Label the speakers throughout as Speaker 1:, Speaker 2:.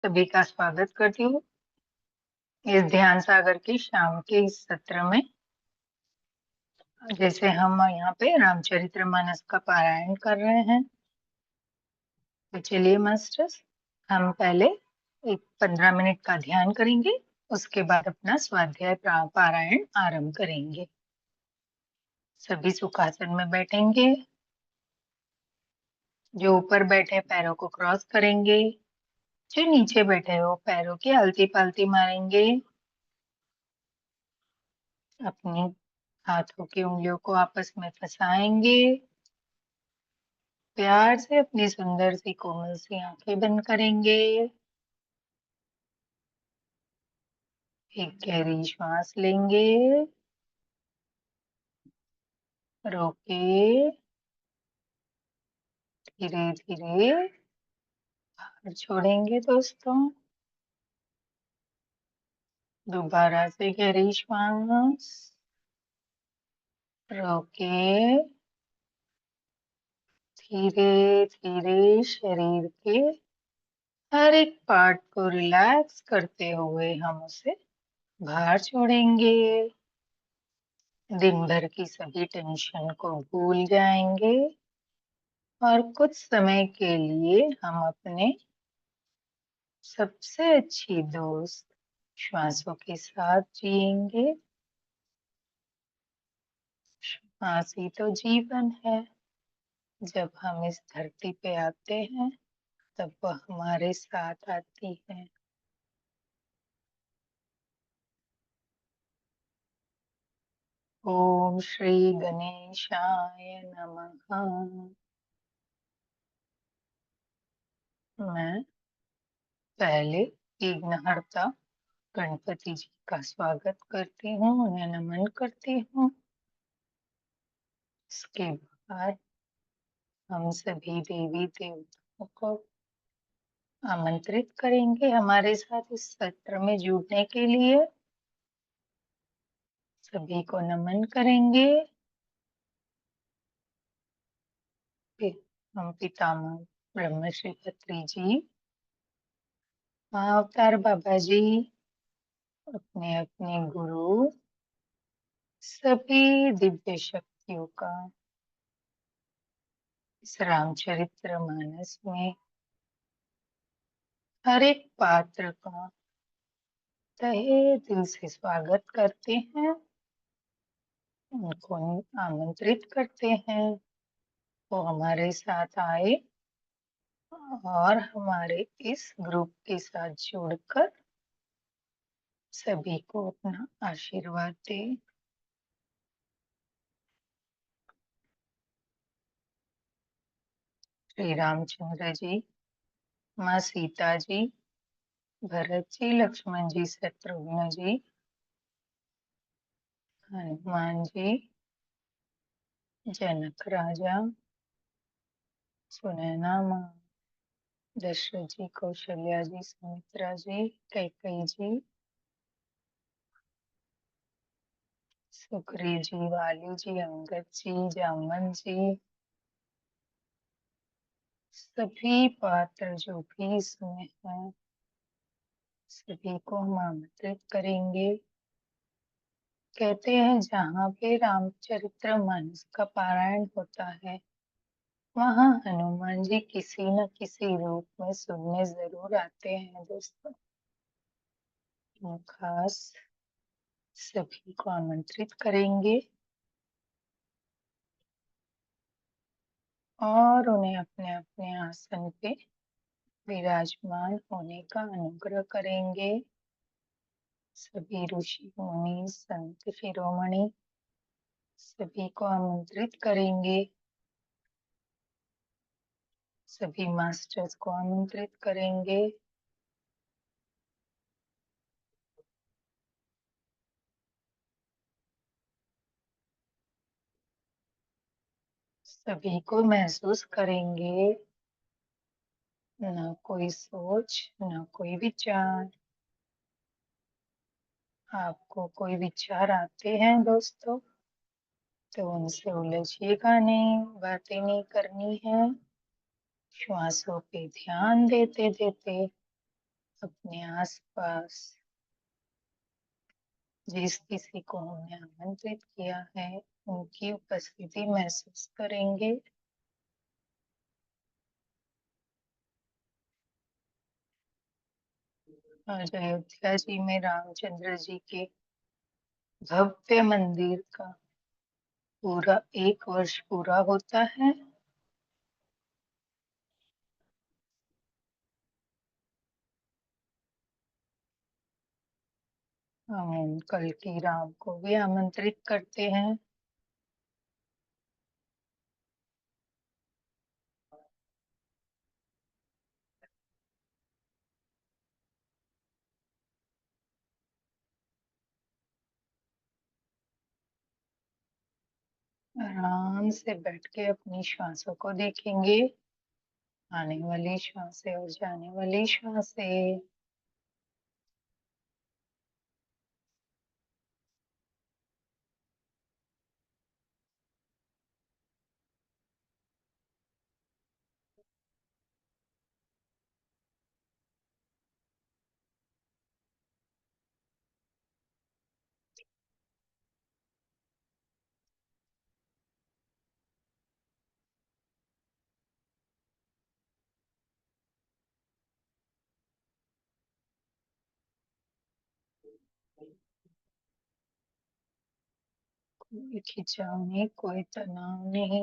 Speaker 1: सभी का स्वागत करती हूँ इस ध्यान सागर की शाम के इस सत्र में। जैसे हम यहाँ पे रामचरितमानस का पारायण कर रहे हैं, तो चलिए मास्टर्स, हम पहले एक 15 मिनट का ध्यान करेंगे, उसके बाद अपना स्वाध्याय पारायण आरंभ करेंगे। सभी सुखासन में बैठेंगे। जो ऊपर बैठे पैरों को क्रॉस करेंगे, जो नीचे बैठे हो पैरों की आलती पालती मारेंगे। अपनी हाथों की उंगलियों को आपस में फंसाएंगे। प्यार से अपनी सुंदर सी कोमल सी आंखें बंद करेंगे। एक गहरी श्वास लेंगे, रोके, धीरे धीरे बाहर छोड़ेंगे दोस्तों। दोबारा से गहरी श्वास, रोके, धीरे धीरे शरीर के हर एक पार्ट को रिलैक्स करते हुए हम उसे बाहर छोड़ेंगे। दिन भर की सभी टेंशन को भूल जाएंगे और कुछ समय के लिए हम अपने सबसे अच्छी दोस्त श्वासों के साथ जिएंगे। श्वास ही तो जीवन है। जब हम इस धरती पे आते हैं तब वह हमारे साथ आती है। ओम श्री गणेशाय नमः। मैं पहले विघ्नहर्ता गणपति जी का स्वागत करती हूँ, उन्हें नमन करती हूँ। इसके बाद हम सभी देवी देवताओं को आमंत्रित करेंगे हमारे साथ इस सत्र में जुड़ने के लिए। सभी को नमन करेंगे। फिर हम पितामह ब्रह्मश्री खत्री जी, अवतार बाबा जी, अपने अपने गुरु, सभी दिव्य शक्तियों का इस रामचरितमानस में हर एक पात्र का तहे दिल से स्वागत करते हैं। उनको आमंत्रित करते हैं वो हमारे साथ आए और हमारे इस ग्रुप के साथ जुड़कर सभी को अपना आशीर्वाद दे। श्री रामचंद्र जी, माँ सीता जी, भरत जी, लक्ष्मण जी, शत्रुघ्न जी, हनुमान जी, जनक राजा, सुनैना माँ, दशरथ जी, कौशल्या जी, सुमित्रा जी, कैकेयी जी, सुग्रीव जी, वाली जी, अंगद जी, जामन जी, सभी पात्र जो भी इसमें हैं सभी को हम आमंत्रित करेंगे। कहते हैं जहाँ पे रामचरितमानस का पारायण होता है वहाँ हनुमान जी किसी न किसी रूप में सुनने जरूर आते हैं दोस्तों। हम खास सभी को आमंत्रित करेंगे और उन्हें अपने अपने आसन पे विराजमान होने का अनुग्रह करेंगे। सभी ऋषि मुनि संत शिरोमणि सभी को आमंत्रित करेंगे। सभी मास्टर्स को आमंत्रित करेंगे। सभी को महसूस करेंगे, न कोई सोच न कोई विचार। आपको कोई विचार आते हैं दोस्तों तो उनसे उलझिएगा नहीं, बातें नहीं करनी है। श्वासों पे ध्यान देते देते अपने आसपास जिस किसी को हमने आमंत्रित किया है उनकी उपस्थिति महसूस करेंगे। आज अयोध्या जी में रामचंद्र जी के भव्य मंदिर का पूरा 1 वर्ष पूरा होता है। हम कल की राम को भी आमंत्रित करते हैं। आराम से बैठ के अपनी श्वासों को देखेंगे, आने वाली श्वासें और जाने वाली श्वासें। कोई खिंचाव नहीं, कोई तनाव नहीं।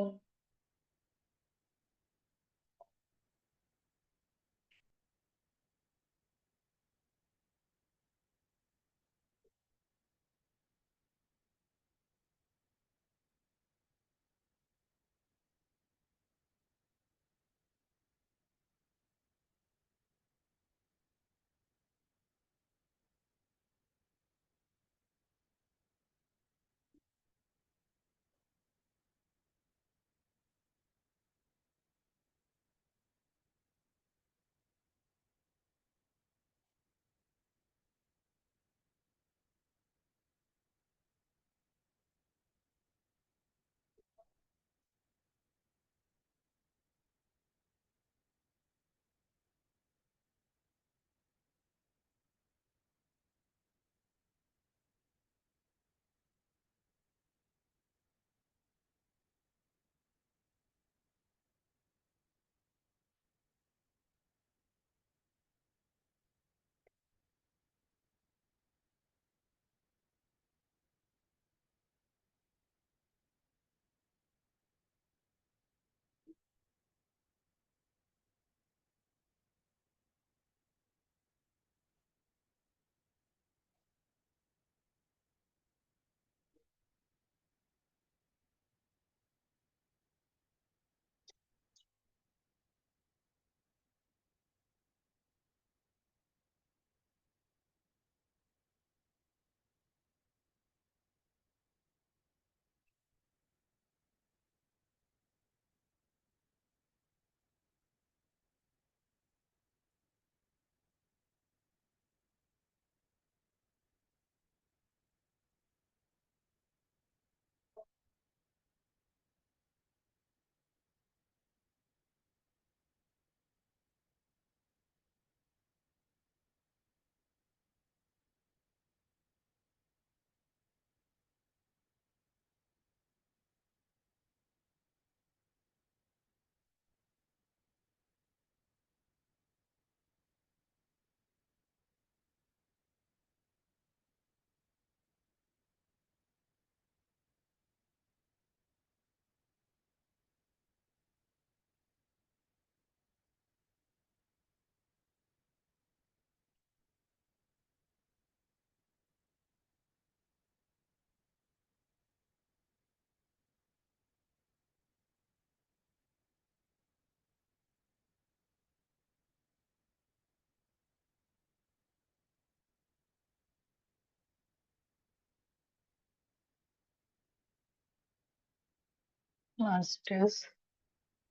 Speaker 1: मास्टर्स,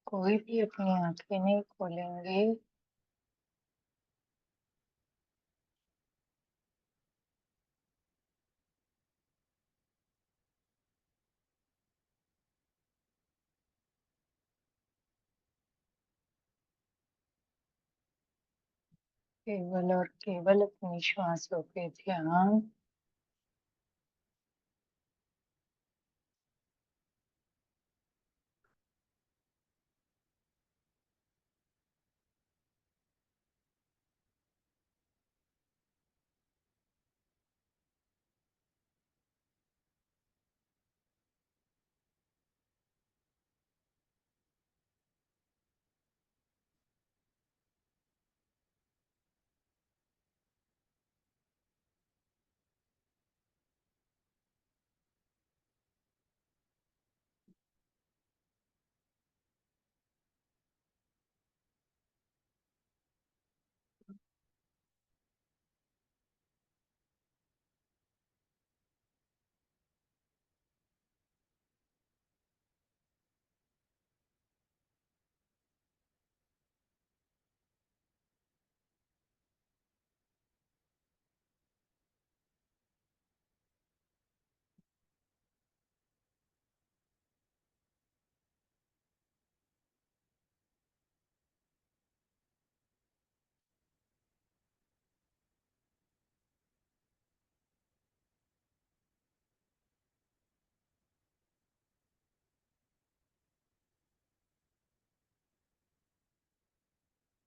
Speaker 1: कोई भी अपनी आंखें नहीं खोलेंगे। केवल और केवल अपनी श्वासों पे ध्यान।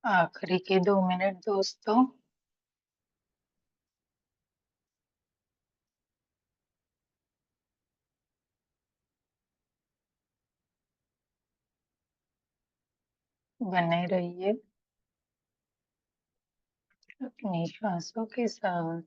Speaker 1: आखिरी के 2 मिनट दोस्तों। बने रहिए अपनी श्वासों के साथ।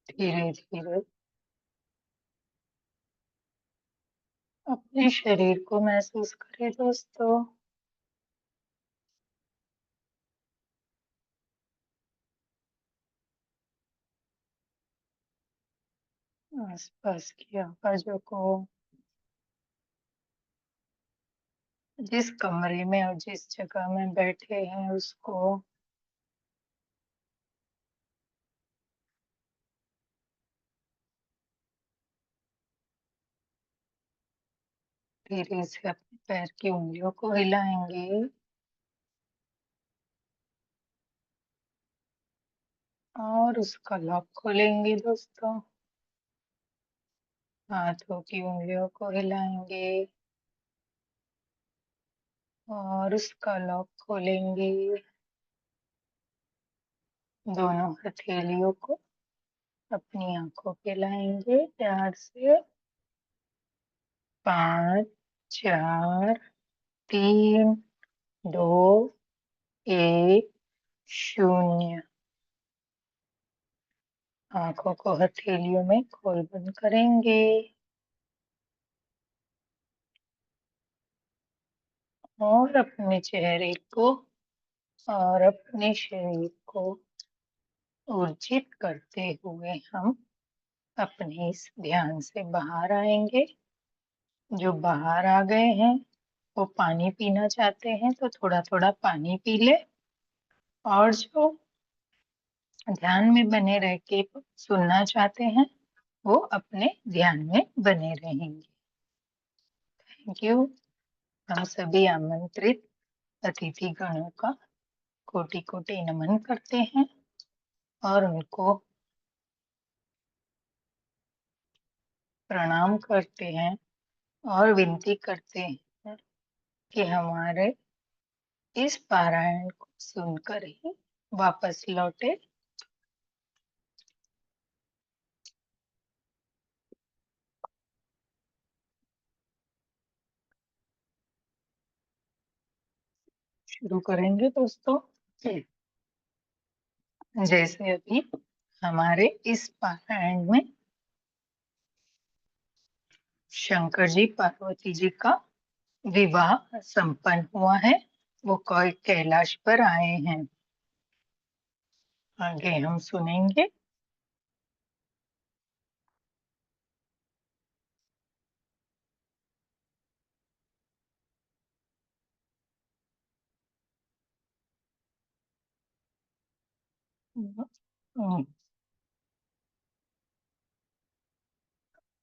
Speaker 1: धीरे धीरे अपने शरीर को महसूस करें दोस्तों। आसपास की आवाजों को, जिस कमरे में और जिस जगह में बैठे हैं उसको। धीरे से अपने पैर की उंगलियों को हिलाएंगे और उसका लॉक खोलेंगे दोस्तों। हाथों की उंगलियों को हिलाएंगे और उसका लॉक खोलेंगे। दोनों हथेलियों को अपनी आंखों पे लाएंगे प्यार से। 5, 4, 3, 2, 1, 0। आंखों को हथेलियों में खोल बंद करेंगे और अपने चेहरे को और अपने शरीर को ऊर्जित करते हुए हम अपने इस ध्यान से बाहर आएंगे। जो बाहर आ गए हैं वो पानी पीना चाहते हैं तो थोड़ा थोड़ा पानी पी ले, और जो ध्यान में बने रह के सुनना चाहते हैं वो अपने ध्यान में बने रहेंगे। Thank you. हम सभी आमंत्रित अतिथि गणों का कोटि कोटि नमन करते हैं और उनको प्रणाम करते हैं और विनती करते हैं कि हमारे इस पारायण को सुनकर ही वापस लौटे। शुरू करेंगे दोस्तों। जैसे अभी हमारे इस पारायण में शंकर जी पार्वती जी का विवाह संपन्न हुआ है। वो कैलाश पर आए हैं। आगे हम सुनेंगे।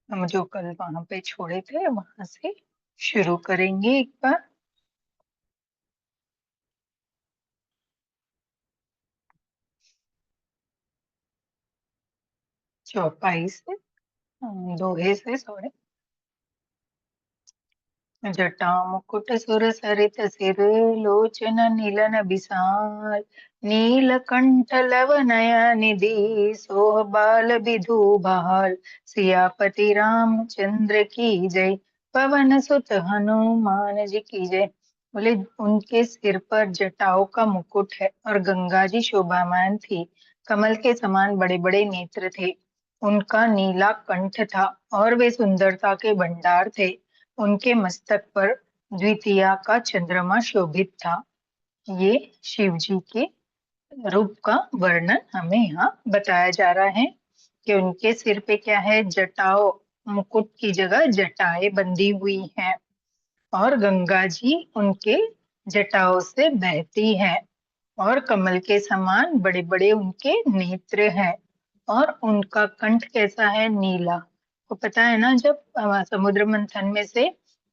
Speaker 1: हम जो कल वहां पे छोड़े थे वहां से शुरू करेंगे एक बार। चौपाई से, दोहे से, सॉरी। जटा मुकुट सुर सरित सिर, लोचन नीलन बिसार, नीलकंठ लव नयन निधि, सोह बाल विधु भार। सियापति रामचंद्र की जय, पवन सुत हनुमान जी की जय। बोले उनके सिर पर जटाओं का मुकुट है और गंगा जी शोभामान थी। कमल के समान बड़े बड़े नेत्र थे। उनका नीला कंठ था और वे सुंदरता के भंडार थे। उनके मस्तक पर द्वितीया का चंद्रमा शोभित था। ये शिव जी के रूप का वर्णन हमें यहाँ बताया जा रहा है कि उनके सिर पे क्या है, जटाओं, मुकुट की जगह जटाएं बंधी हुई हैं और गंगा जी उनके जटाओं से बहती है और कमल के समान बड़े बड़े उनके नेत्र हैं और उनका कंठ कैसा है, नीला। तो पता है ना, जब समुद्र मंथन में से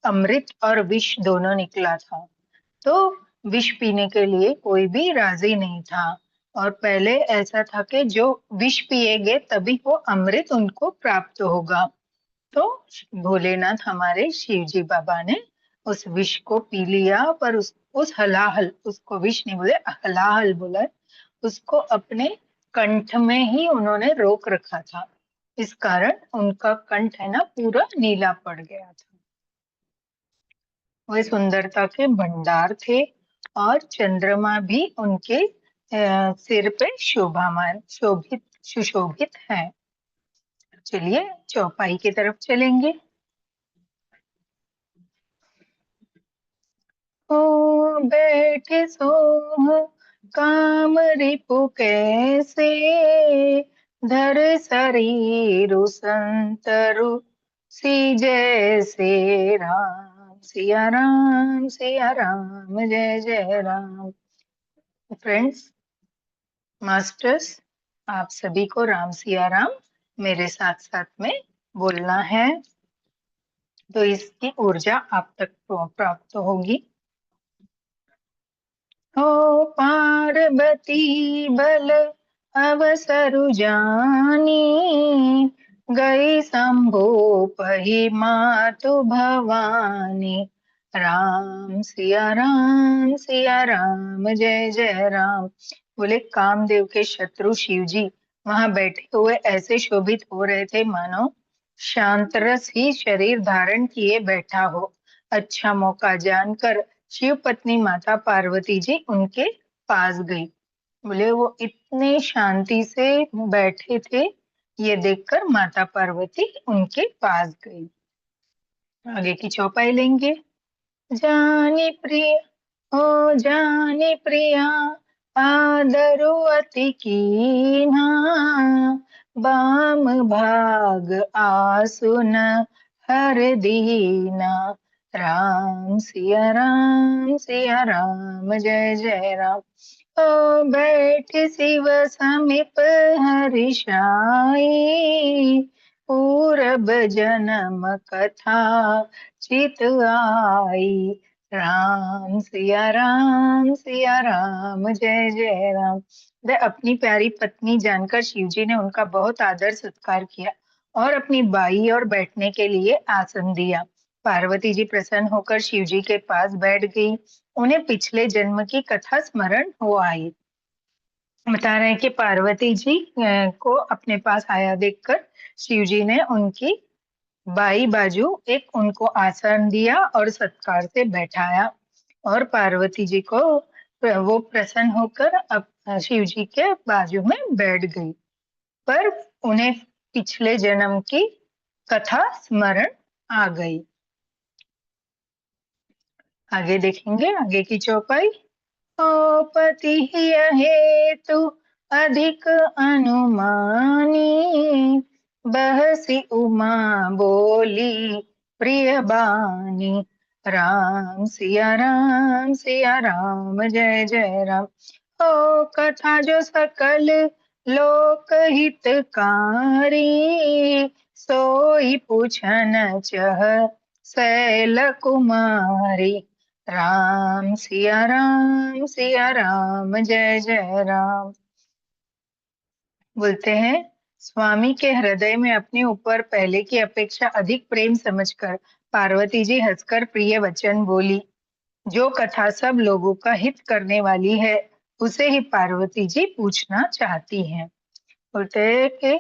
Speaker 1: अमृत और विष दोनों निकला था तो विष पीने के लिए कोई भी राजी नहीं था। और पहले ऐसा था कि जो विष पिएंगे तभी वो अमृत उनको प्राप्त होगा। तो भोलेनाथ हमारे शिव जी बाबा ने उस विष को पी लिया, पर उस हलाहल, उसको विष नहीं बोले, हलाहल बोला, उसको अपने कंठ में ही उन्होंने रोक रखा था। इस कारण उनका कंठ है ना पूरा नीला पड़ गया था। वे सुंदरता के भंडार थे और चंद्रमा भी उनके सिर पे शोभामान, शोभित, सुशोभित है। चलिए चौपाई की तरफ चलेंगे। ओ बैठे सोह काम रिपु कैसे, धर शरीरु संतरु सी जैसे। राम सिया राम, सिया राम, जय जय राम। फ्रेंड्स, मास्टर्स, आप सभी को राम सिया राम मेरे साथ साथ में बोलना है तो इसकी ऊर्जा आप तक प्राप्त होगी। हो पार्वती बल अवसरु जानी, गई शंभु पही मातु भवानी। राम सिया राम, सिया राम, जय जय राम। बोले कामदेव के शत्रु शिव जी वहां बैठे हुए ऐसे शोभित हो रहे थे मानो शांत रस ही शरीर धारण किए बैठा हो। अच्छा मौका जानकर शिव पत्नी माता पार्वती जी उनके पास गई। बोले वो इतने शांति से बैठे थे, ये देखकर माता पार्वती उनके पास गई। आगे की चौपाई लेंगे। जानी प्रिय, हो जानी प्रिया, आदरु अति कीन्हा, बाम भाग आसुन हर दीना। राम सिया राम, सिया राम, जय जय राम। ओ बैठ शिव समीप हरिषाई, पूरब जन्म कथा चित आई। राम सिया राम, सिया राम, जय जय राम। वह अपनी प्यारी पत्नी जानकर शिवजी ने उनका बहुत आदर सत्कार किया और अपनी बाई और बैठने के लिए आसन दिया। पार्वती जी प्रसन्न होकर शिवजी के पास बैठ गई। उन्हें पिछले जन्म की कथा स्मरण हो आई। बता रहे हैं कि पार्वती जी को अपने पास आया देखकर शिव जी ने उनकी बाई बाजू एक उनको आसन दिया और सत्कार से बैठाया, और पार्वती जी को वो प्रसन्न होकर अब शिव जी के बाजू में बैठ गई। पर उन्हें पिछले जन्म की कथा स्मरण आ गई। आगे देखेंगे, आगे की चौपाई। ओ पति हेतु अधिक अनुमानी, बहसी उमा बोली प्रिय बानी। राम सिया राम सिया राम जय जय राम। ओ कथा जो सकल लोक हितकारी, सोई पूछन चह शैल कुमारी। राम सिया राम जय जय राम। बोलते हैं, स्वामी के हृदय में अपने ऊपर पहले की अपेक्षा अधिक प्रेम समझकर पार्वती जी हंसकर प्रिय वचन बोली। जो कथा सब लोगों का हित करने वाली है, उसे ही पार्वती जी पूछना चाहती हैं। बोलते हैं कि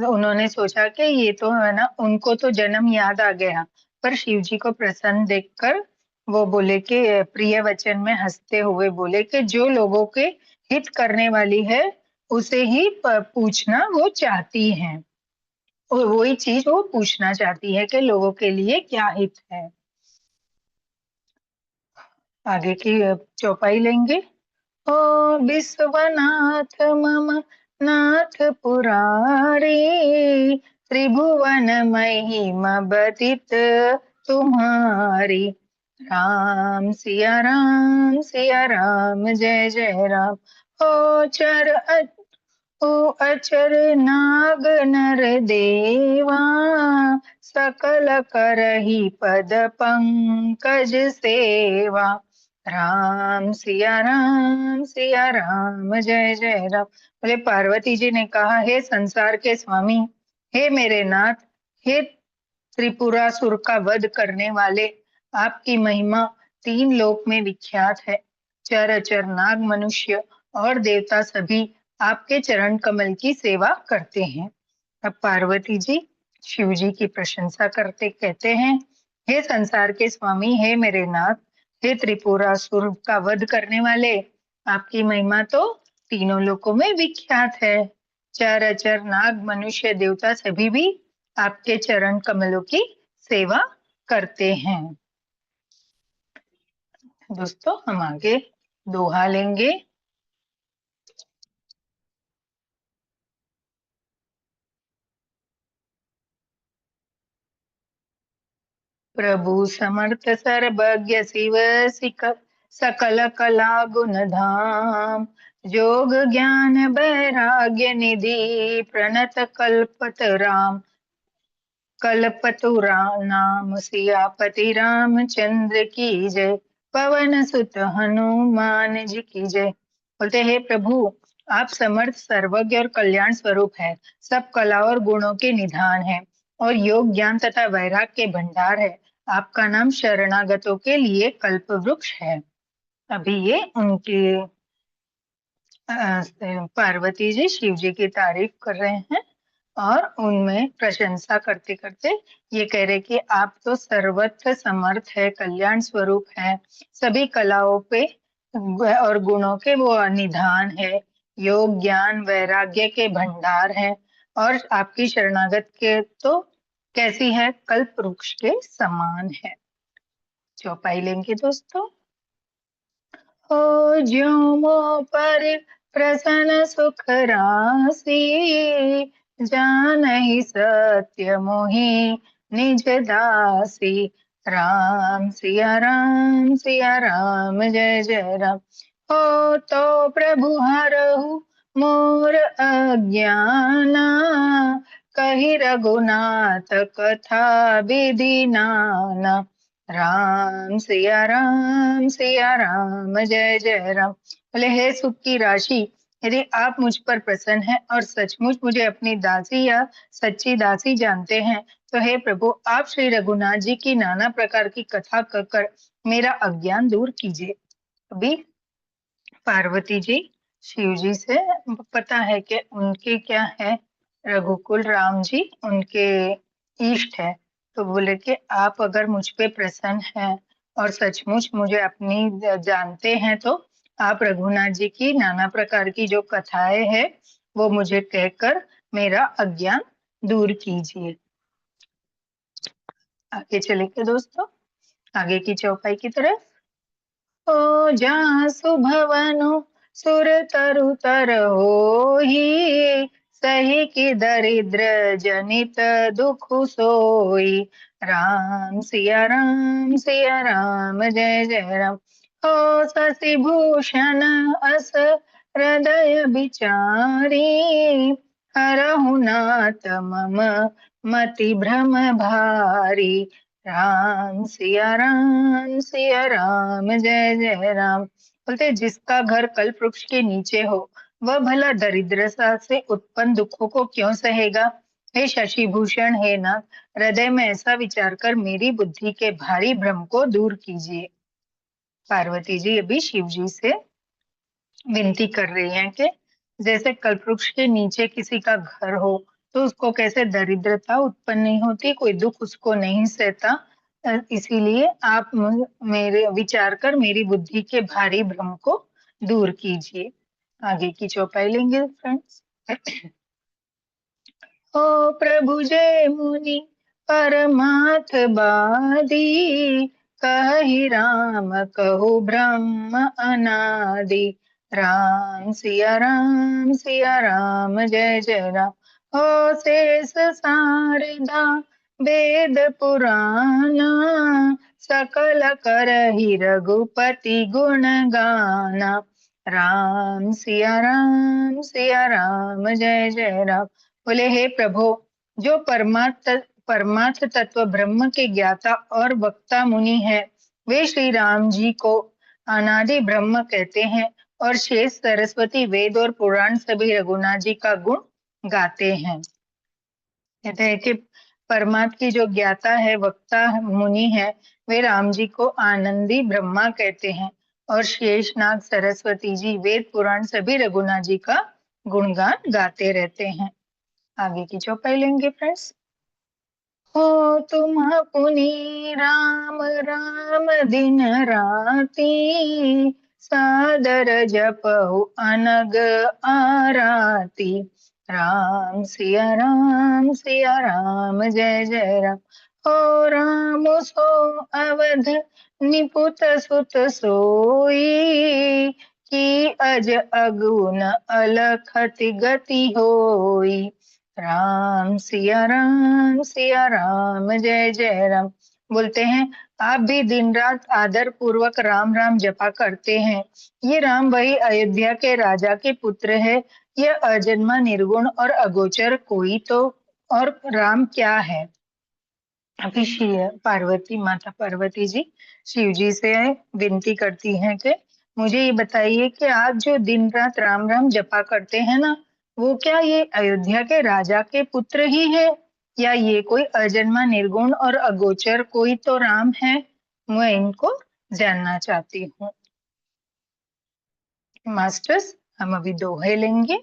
Speaker 1: उन्होंने सोचा कि ये तो है ना, उनको तो जन्म याद आ गया, पर शिव जी को प्रसन्न देखकर वो बोले कि प्रिय वचन में हंसते हुए बोले कि जो लोगों के हित करने वाली है, उसे ही पूछना वो चाहती हैं, और वही चीज वो पूछना चाहती है कि लोगों के लिए क्या हित है। आगे की चौपाई लेंगे। ओ विश्वनाथ मम नाथ पुरारी, त्रिभुवन महिमा बतित तुम्हारी। राम सिया राम जय जय राम। ओ ओ अचर नाग नर देवा, सकल करही पद पंकज सेवा। सिया राम जय जय राम। बोले पार्वती जी ने कहा, हे संसार के स्वामी, हे मेरे नाथ, हे त्रिपुरासुर का वध करने वाले, आपकी महिमा तीन लोक में विख्यात है। चर अचर नाग मनुष्य और देवता सभी आपके चरण कमल की सेवा करते हैं। अब पार्वती जी शिव जी की प्रशंसा करते कहते हैं, हे संसार के स्वामी, हे मेरे नाथ, हे त्रिपुरासुर का वध करने वाले, आपकी महिमा तो तीनों लोकों में विख्यात है। चर अचर नाग मनुष्य देवता सभी भी आपके चरण कमलों की सेवा करते हैं। दोस्तों, हम आगे दोहा लेंगे। प्रभु समर्थ सर्वज्ञ शिव सकल कला गुण धाम, जोग ज्ञान वैराग्य निधि प्रणत कल्पत राम। कल्पतु नाम सियापति रामचंद्र की जय, पवन सुत हनुमान जी की जय। बोलते हे प्रभु, आप समर्थ सर्वज्ञ और कल्याण स्वरूप है, सब कला और गुणों के निधान है, और योग ज्ञान तथा वैराग के भंडार है। आपका नाम शरणागतों के लिए कल्प वृक्ष है। अभी ये उनकी पार्वती जी शिव जी की तारीफ कर रहे हैं, और उनमें प्रशंसा करते करते ये कह रहे कि आप तो सर्वत्र समर्थ है, कल्याण स्वरूप है, सभी कलाओं पे और गुणों के वो निधान है, योग ज्ञान वैराग्य के भंडार है, और आपकी शरणागत के तो कैसी है, कल्प वृक्ष के समान है। चौपाई लेंगे दोस्तों। हो ज्यों मो पर प्रसन्न सुख राशि, जानहि सत्य मोहि निज दासी। सिया राम जय जय राम। हो तो प्रभु हरहु मोर अज्ञाना, कहि रघुनाथ कथा विधि नाना। सिया राम जय जय राम। बोले हे सुख की राशि, यदि आप मुझ पर प्रसन्न हैं और सचमुच मुझे अपनी दासी या सच्ची दासी जानते हैं, तो हे प्रभु, आप श्री रघुनाथ जी की नाना प्रकार की कथा कहकर मेरा अज्ञान दूर कीजिए। अभी पार्वती जी शिव जी से पता है कि उनके क्या है, रघुकुल राम जी उनके इष्ट है। तो बोले कि आप अगर मुझ पे प्रसन्न हैं और सचमुच मुझे अपनी जानते हैं तो आप रघुनाथ जी की नाना प्रकार की जो कथाएं हैं वो मुझे कहकर मेरा अज्ञान दूर कीजिए। आगे चलेंगे दोस्तों, आगे की चौपाई की तरफ। ओ जासु भवनु सुर तरु तर होई, सही की दरिद्र जनित दुख सोई। राम सिया राम जय जय राम। हो शशि भूषण अस हृदय बिचारी, हरहु नाथ मम मति भ्रम भारी। सिया राम जय जय राम। बोलते जिसका घर कल्प वृक्ष के नीचे हो वह भला दरिद्रता से उत्पन्न दुखों को क्यों सहेगा। हे शशि भूषण, हे नाथ, हृदय में ऐसा विचार कर मेरी बुद्धि के भारी भ्रम को दूर कीजिए। पार्वती जी अभी शिव जी से विनती कर रही हैं कि जैसे कल्पवृक्ष के नीचे किसी का घर हो तो उसको कैसे दरिद्रता उत्पन्न नहीं होती, कोई दुख उसको नहीं सहता। इसीलिए आप मेरे विचार कर मेरी बुद्धि के भारी भ्रम को दूर कीजिए। आगे की चौपाई लेंगे फ्रेंड्स। ओ प्रभु जय मुनि परमार्थ बादी, कहि राम कहु ब्रह्म अनादि। सिया राम जय जय राम। हो शेष शारदा वेद पुराना, सकल करहि रघुपति गुण गाना। सिया राम जय जय राम। बोले हे प्रभु, जो परमार्थ तत्व ब्रह्म के ज्ञाता और वक्ता मुनि है वे श्री राम जी को अनादि ब्रह्म कहते हैं और शेष सरस्वती वेद और पुराण सभी रघुनाथ जी का गुण गाते हैं। कहते हैं कि परमात्मा की जो ज्ञाता है, वक्ता मुनि है, वे राम जी को आनंदी ब्रह्मा कहते हैं और शेषनाग सरस्वती जी वेद पुराण सभी रघुनाथ जी का गुणगान गाते रहते हैं। आगे की चौपाई लेंगे फ्रेंड्स। हो तुम पुनि राम राम दिन राती, सादर जपहु अनग आराती। सिया राम जय जय राम। हो राम सो अवध निपुत सुत सोई, की अज अगुन अलखत गति होई। सिया राम जय जय राम। बोलते हैं आप भी दिन रात आदर पूर्वक राम राम जपा करते हैं। ये राम वही अयोध्या के राजा के पुत्र है। यह अजन्मा निर्गुण और अगोचर कोई तो और राम क्या है। अभी माता पार्वती जी शिव जी से विनती करती हैं कि मुझे ये बताइए कि आप जो दिन रात राम राम जपा करते हैं ना, वो क्या ये अयोध्या के राजा के पुत्र ही है या ये कोई अजन्मा निर्गुण और अगोचर कोई तो राम है। मैं इनको जानना चाहती हूँ। मास्टर्स हम अभी दोहे लेंगे।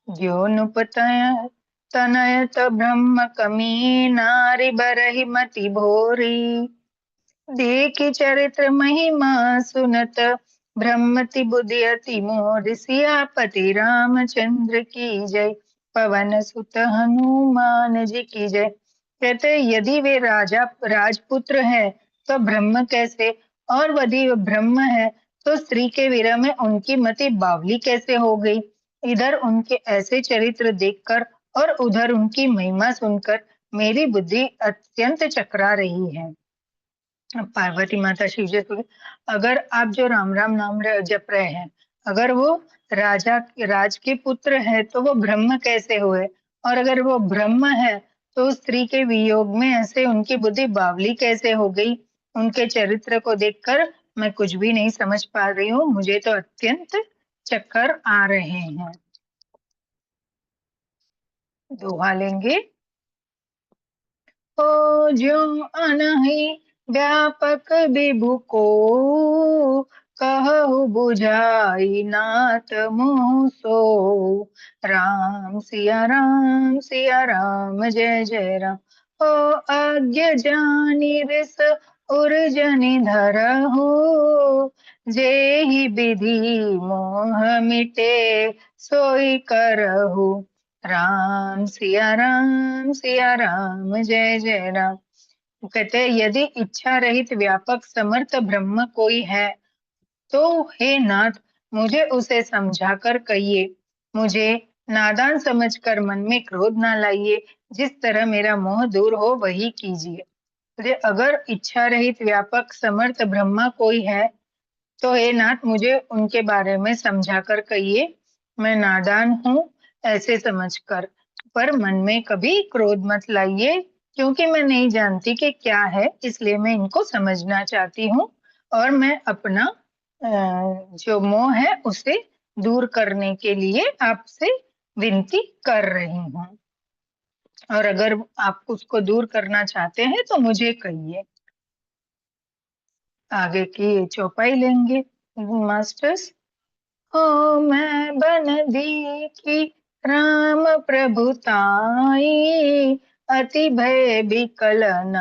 Speaker 1: ज्यो नुपतय तनयत ब्रह्म कमी, नारी बरहि मति भोरी। देखि चरित्र महिमा सुनत, ब्रह्मति बुद्धि अति मोर। सियापति रामचंद्र की जय, पवन सुत हनुमान जी की जय। कहते यदि वे राजा राजपुत्र है तो ब्रह्म कैसे, और यदि ब्रह्म है तो स्त्री के विरह में उनकी मति बावली कैसे हो गई। इधर उनके ऐसे चरित्र देखकर और उधर उनकी महिमा सुनकर मेरी बुद्धि अत्यंत चकरा रही है। पार्वती माता शिव जी को, अगर आप जो राम राम नाम जप रहे हैं, अगर वो राज के पुत्र है तो वो ब्रह्म कैसे हुए, और अगर वो ब्रह्म है तो स्त्री के वियोग में ऐसे उनकी बुद्धि बावली कैसे हो गई। उनके चरित्र को देखकर मैं कुछ भी नहीं समझ पा रही हूँ, मुझे तो अत्यंत चक्कर आ रहे हैं। दोहा लेंगे। ओ ज्यों अनहि व्यापक विभु को, कहु बुझाई नाथ मुँह सो। राम सिया राम जय जय राम। हो आज्ञा जानी रिस उर्जनि धरहु। जेहि विधि मोह मिटे सोई करहु। राम सिया राम जय जय राम। कहते हैं, यदि इच्छा रहित व्यापक समर्थ ब्रह्म कोई है तो हे नाथ मुझे उसे समझाकर कहिए। मुझे नादान समझकर मन में क्रोध ना लाइए। जिस तरह मेरा मोह दूर हो वही कीजिए। तो अगर इच्छा रहित व्यापक समर्थ ब्रह्मा कोई है तो हे नाथ मुझे उनके बारे में समझाकर कहिए। मैं नादान हूँ ऐसे समझकर, पर मन में कभी क्रोध मत लाइए, क्योंकि मैं नहीं जानती कि क्या है, इसलिए मैं इनको समझना चाहती हूँ और मैं अपना जो मोह है उसे दूर करने के लिए आपसे विनती कर रही हूँ। और अगर आप उसको दूर करना चाहते हैं तो मुझे कहिए। आगे की चौपाई लेंगे मास्टर्स। हो मैं बन देखी राम प्रभुताई। अति भय विकलन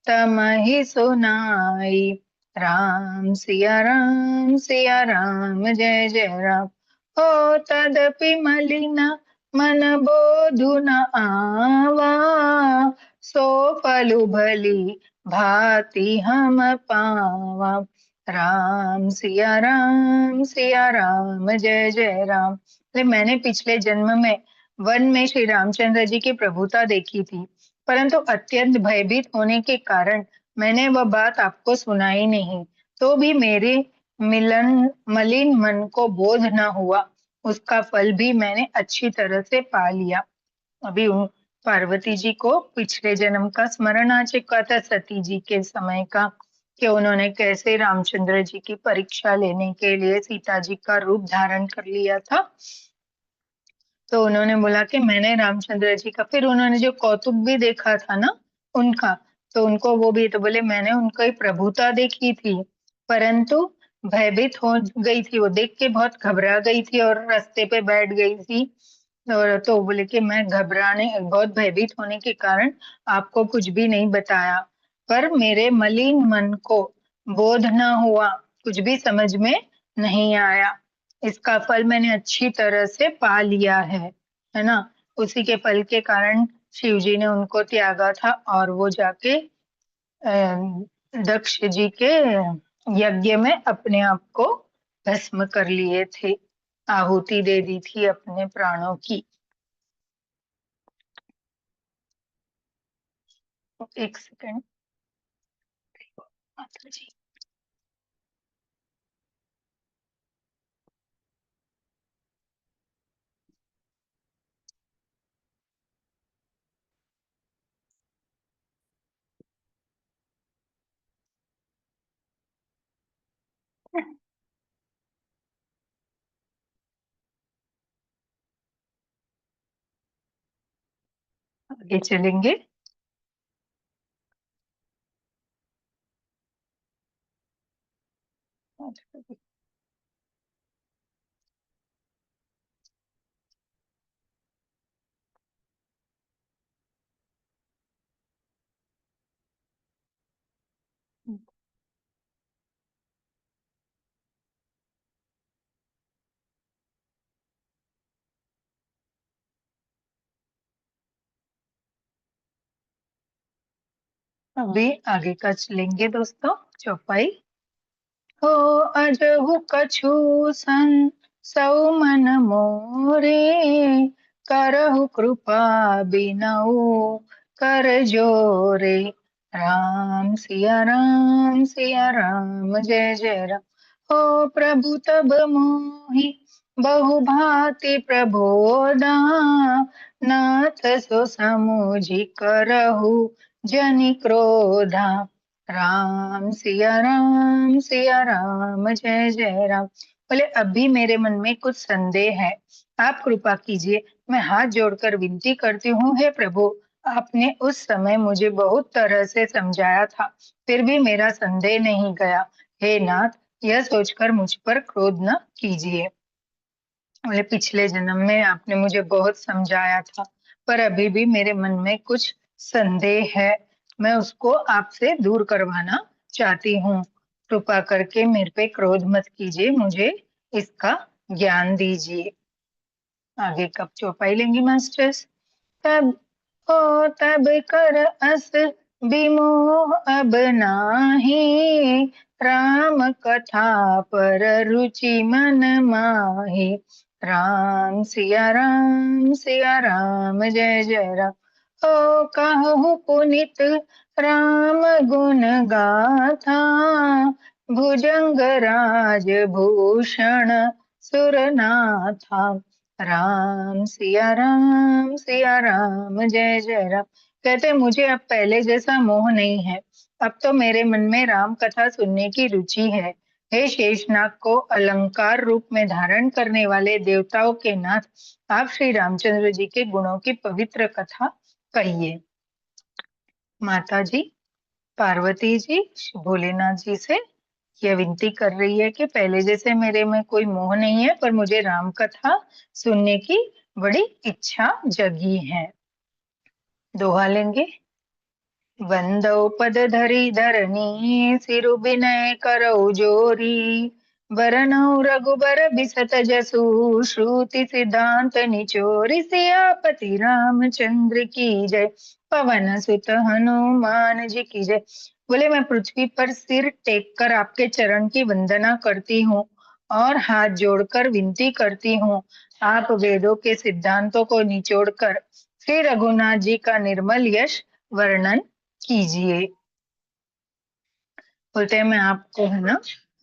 Speaker 1: तमहि सुनाई। राम सिया राम जय जय राम। हो तदपि मलिन मन बोधु न आवा। सो फलु भली भांति हम पावा। राम सिया राम जय जय राम। मैंने पिछले जन्म में वन में श्री रामचंद्र जी की प्रभुता देखी थी, परंतु अत्यंत भयभीत होने के कारण मैंने वह बात आपको सुनाई नहीं। तो भी मेरे मलिन मन को बोध न हुआ, उसका फल भी मैंने अच्छी तरह से पा लिया। अभी पार्वती जी को पिछले जन्म का स्मरण आ चुका था, सती जी के समय का, कि उन्होंने कैसे रामचंद्र जी की परीक्षा लेने के लिए सीता जी का रूप धारण कर लिया था। तो उन्होंने बोला कि मैंने रामचंद्र जी का, फिर उन्होंने जो कौतुक भी देखा था ना उनका, तो उनको वो भी, तो बोले मैंने उनकी प्रभुता देखी थी, परंतु भयभीत हो गई थी, वो देख के बहुत घबरा गई थी और रास्ते पे बैठ गई थी। और तो बोले कि मैं घबराने, बहुत भयभीत होने के कारण आपको कुछ भी नहीं बताया, पर मेरे मलिन मन को बोध न हुआ, कुछ भी समझ में नहीं आया। इसका फल मैंने अच्छी तरह से पा लिया है ना। उसी के फल के कारण शिव जी ने उनको त्यागा था और वो जाके दक्ष जी के यज्ञ में अपने आप को भस्म कर लिए थे, आहुति दे दी थी अपने प्राणों की। एक सेकंड माता जी। आगे चलेंगे। अभी आगे का चलेंगे दोस्तों, चौपाई। हो अजहु कछु सन सौ मन मोरे। करहु कृपा बिनऊ कर जोरे। राम सिया राम जय जय राम। हो प्रभु तब मोहि बहु भांति प्रबोधा। नाथ सो समुझि करहु जनि क्रोधा। राम सिया राम जय जय राम। बोले अभी मेरे मन में कुछ संदेह है, आप कृपा कीजिए। मैं हाथ जोड़कर विनती करती हूँ, हे प्रभु, आपने उस समय मुझे बहुत तरह से समझाया था, फिर भी मेरा संदेह नहीं गया। हे नाथ, यह सोचकर मुझ पर क्रोध न कीजिए। बोले पिछले जन्म में आपने मुझे बहुत समझाया था, पर अभी भी मेरे मन में कुछ संदेह है। मैं उसको आपसे दूर करवाना चाहती हूँ। कृपा करके मेरे पे क्रोध मत कीजिए, मुझे इसका ज्ञान दीजिए। आगे कब चौपाई लेंगे मास्टर्स? तब हो तब कर अस विमोह अब नाही, राम कथा पर रुचि मन माही। राम सिया राम जय जय राम। ओ कहु पुनित राम गुण गाथा, भुजंग राज भूषण सुरनाथा। सिया राम जय जय राम। कहते मुझे अब पहले जैसा मोह नहीं है, अब तो मेरे मन में राम कथा सुनने की रुचि है। हे शेषनाग को अलंकार रूप में धारण करने वाले देवताओं के नाथ, आप श्री रामचंद्र जी के गुणों की पवित्र कथा कहिए। माता जी पार्वती जी भोलेनाथ जी से यह विनती कर रही है कि पहले जैसे मेरे में कोई मोह नहीं है, पर मुझे राम कथा सुनने की बड़ी इच्छा जगी है। दोहा लेंगे। वंदो पद धरी धरनी, सिरु विनय करौ जोरी। बरनौ रघुबर बिसत जसु, श्रुति सिद्धांत निचोरी। सियापति रामचंद्र की जय, पवन सुत हनुमान जी की जय। बोले मैं पृथ्वी पर सिर टेक कर आपके चरण की वंदना करती हूँ और हाथ जोड़कर विनती करती हूँ, आप वेदों के सिद्धांतों को निचोड़कर श्री रघुनाथ जी का निर्मल यश वर्णन कीजिए। बोलते हैं मैं आपको है ना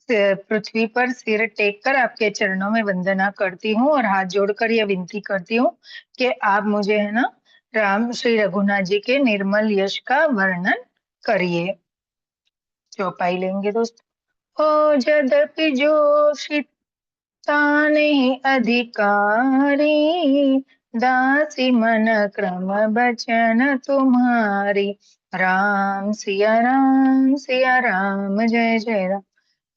Speaker 1: पृथ्वी पर सिर टेक कर आपके चरणों में वंदना करती हूँ और हाथ जोड़कर यह विनती करती हूँ कि आप मुझे है ना राम श्री रघुनाथ जी के निर्मल यश का वर्णन करिए। चौपाई लेंगे दोस्तों। ओ जदपि जोषित ताने अधिकारी, दासी मन क्रम बचन तुम्हारी। सिया राम जय जय राम।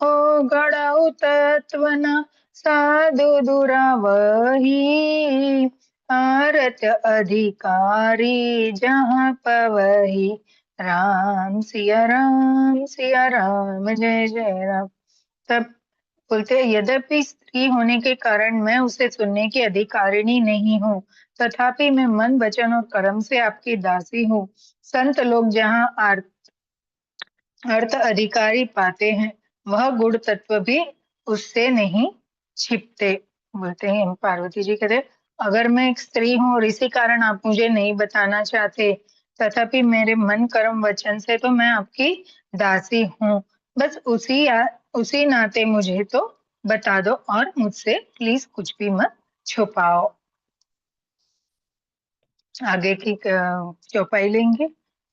Speaker 1: ओ गढ़ऊ तत्व न साधु दुरावही, आरत अधिकारी जहाँ पवही। सिया राम जय जय राम। तब बोलते हैं यद्यपि स्त्री होने के कारण मैं उसे सुनने की अधिकारिणी नहीं हूँ, तथापि मैं मन वचन और कर्म से आपकी दासी हूँ। संत लोग जहाँ अर्थ अधिकारी पाते हैं, वह गुण तत्व भी उससे नहीं छिपते। बोलते हैं पार्वती जी कहते अगर मैं एक स्त्री हूँ और इसी कारण आप मुझे नहीं बताना चाहते, तथापि मेरे मन कर्म वचन से तो मैं आपकी दासी हूँ। बस उसी नाते मुझे तो बता दो और मुझसे प्लीज कुछ भी मत छुपाओ। आगे की चौपाई लेंगे।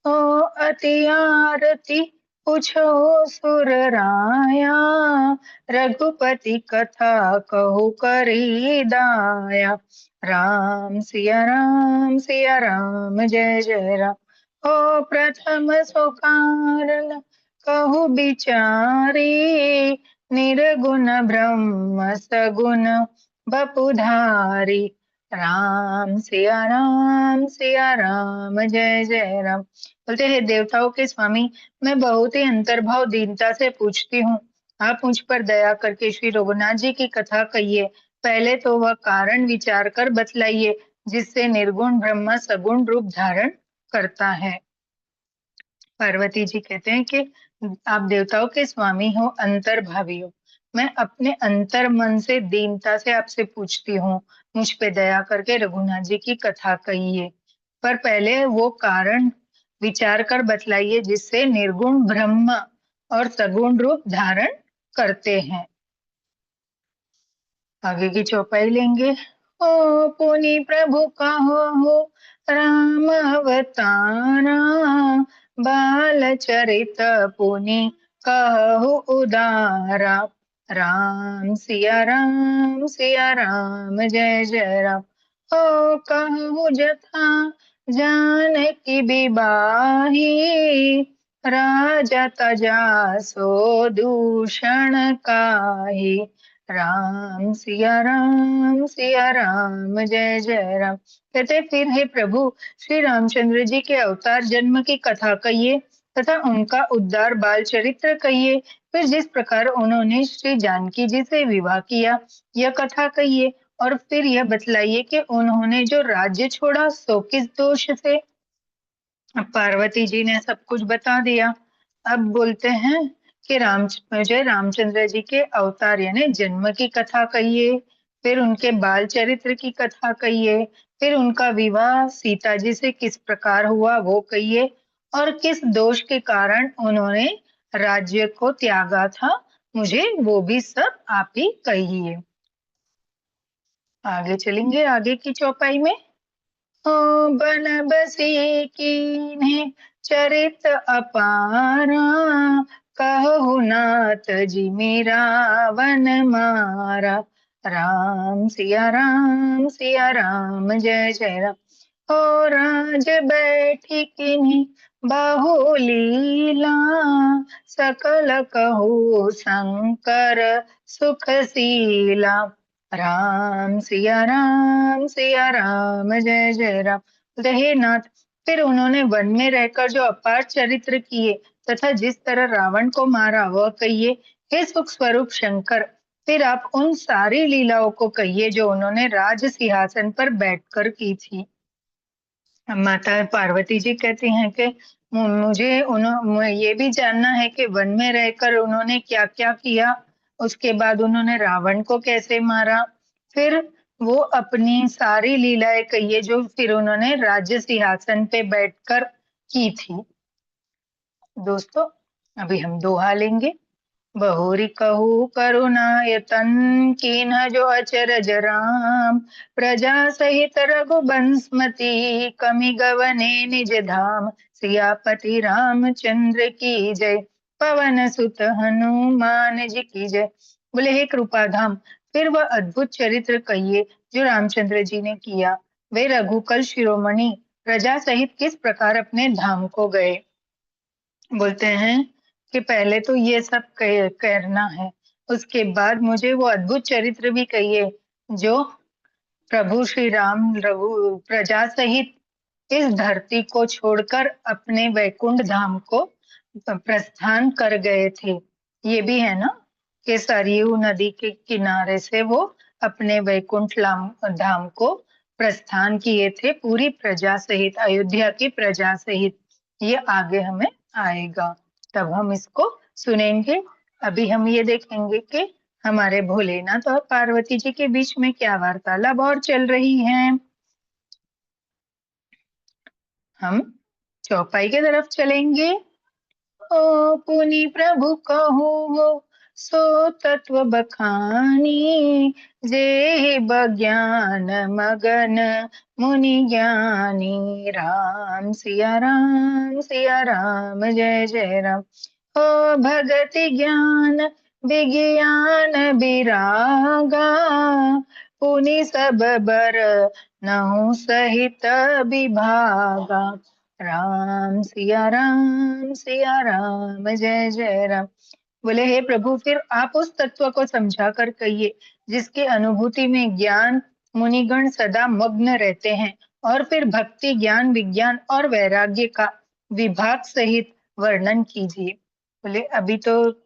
Speaker 1: ओ अति आरती पूछो सुर राया, रघुपति कथा कहु करी दाया। सिया राम जय जय राम। ओ प्रथम सो कारण कहु बिचारी, निर्गुण ब्रह्म सगुण बपुधारी। सिया राम जय जय राम। बोलते हैं देवताओं के स्वामी, मैं बहुत ही अंतर्भाव दीनता से पूछती हूँ, आप मुझ पर दया करके श्री रघुनाथ जी की कथा कहिए। पहले तो वह कारण विचार कर बतलाइए जिससे निर्गुण ब्रह्म सगुण रूप धारण करता है। पार्वती जी कहते हैं कि आप देवताओं के स्वामी हो, अंतर्भावी हो। मैं अपने अंतर मन से दीनता से आपसे पूछती हूँ, मुझ पे दया करके रघुनाथ जी की कथा कहिए, पर पहले वो कारण विचार कर बतलाइए जिससे निर्गुण ब्रह्म और सगुण रूप धारण करते हैं। आगे की चौपाई लेंगे। ओ पुनि प्रभु कहो राम अवतारा, बाल चरित पुनि कहु उदारा। सिया राम जय जय राम। ओ कहु जथा जानकी बिबाही, राजा तजा सो दूषण काहे। राम सिया राम जय जय राम। कहते फिर हे प्रभु श्री रामचंद्र जी के अवतार जन्म की कथा कहिए तथा उनका उद्धार बाल चरित्र कहिए। फिर जिस प्रकार उन्होंने श्री जानकी जी से विवाह किया यह कथा कहिए। और फिर यह बतलाइए कि उन्होंने जो राज्य छोड़ा सो किस दोष से। अब पार्वती जी ने सब कुछ बता दिया। अब बोलते हैं कि मुझे रामचंद्र जी के अवतार यानी जन्म की कथा कहिए, फिर उनके बाल चरित्र की कथा कहिए, फिर उनका विवाह सीता जी से किस प्रकार हुआ वो कहिए, और किस दोष के कारण उन्होंने राज्य को त्यागा था, मुझे वो भी सब आप ही कहिए। आगे चलेंगे आगे की चौपाई में। बन बसी कीन्हे चरित अपारा, कहु नाथ जी मेरा वन मारा। राम सिया राम जय जय राम। हो राज बैठी किन्हीं बहु लीला, सकल कहु शंकर सुखशीला। सिया राम जय जय राम। बोलते हे नाथ फिर उन्होंने वन में रहकर जो अपार चरित्र किए तथा जिस तरह रावण को मारा वह कहिए। हे सुख स्वरूप शंकर फिर आप उन सारी लीलाओं को कहिए जो उन्होंने राज सिंहासन पर बैठकर की थी। माता पार्वती जी कहती हैं कि मुझे ये भी जानना है कि वन में रहकर उन्होंने क्या क्या किया, उसके बाद उन्होंने रावण को कैसे मारा, फिर वो अपनी सारी लीलाएं कहिए जो फिर उन्होंने राज्य सिंहासन पे बैठकर की थी। दोस्तों अभी हम दोहा लेंगे। बहुरी कहू करुणायतन कीन्ह जो अचरज राम, प्रजा सहित रघुबंसमती कमि गवने निज धाम। सियापति रामचंद्र की जय, पवन सुत हनुमान जी की जय। बोले हे कृपाधाम फिर वह अद्भुत चरित्र कहिए जो रामचंद्र जी ने किया। वे रघुकुल शिरोमणि प्रजा सहित किस प्रकार अपने धाम को गए। बोलते हैं कि पहले तो ये सब करना है, उसके बाद मुझे वो अद्भुत चरित्र भी कहिए जो प्रभु श्री राम रघु प्रजा सहित इस धरती को छोड़कर अपने वैकुंठ धाम को प्रस्थान कर गए थे। ये भी है ना कि सरयू नदी के किनारे से वो अपने वैकुंठ धाम को प्रस्थान किए थे पूरी प्रजा सहित, अयोध्या की प्रजा सहित। ये आगे हमें आएगा तब हम इसको सुनेंगे। अभी हम ये देखेंगे कि हमारे भोलेनाथ और पार्वती जी के बीच में क्या वार्तालाप और चल रही है। हम चौपाई की तरफ चलेंगे। ओ पुनि प्रभु कहू हो सो तत्व बखानी, जे बज्ञान मगन मुनि ज्ञानी। सिया राम जय जय राम। हो भगति ज्ञान विज्ञान विरागा, पुनि सब बर नहु सहित विभागा। सिया राम जय जय राम। बोले हे प्रभु फिर आप उस तत्व को समझा कर कहिए जिसकी अनुभूति में ज्ञान मुनिगण सदा मग्न रहते हैं, और फिर भक्ति ज्ञान विज्ञान और वैराग्य का विभाग सहित वर्णन कीजिए। बोले अभी तो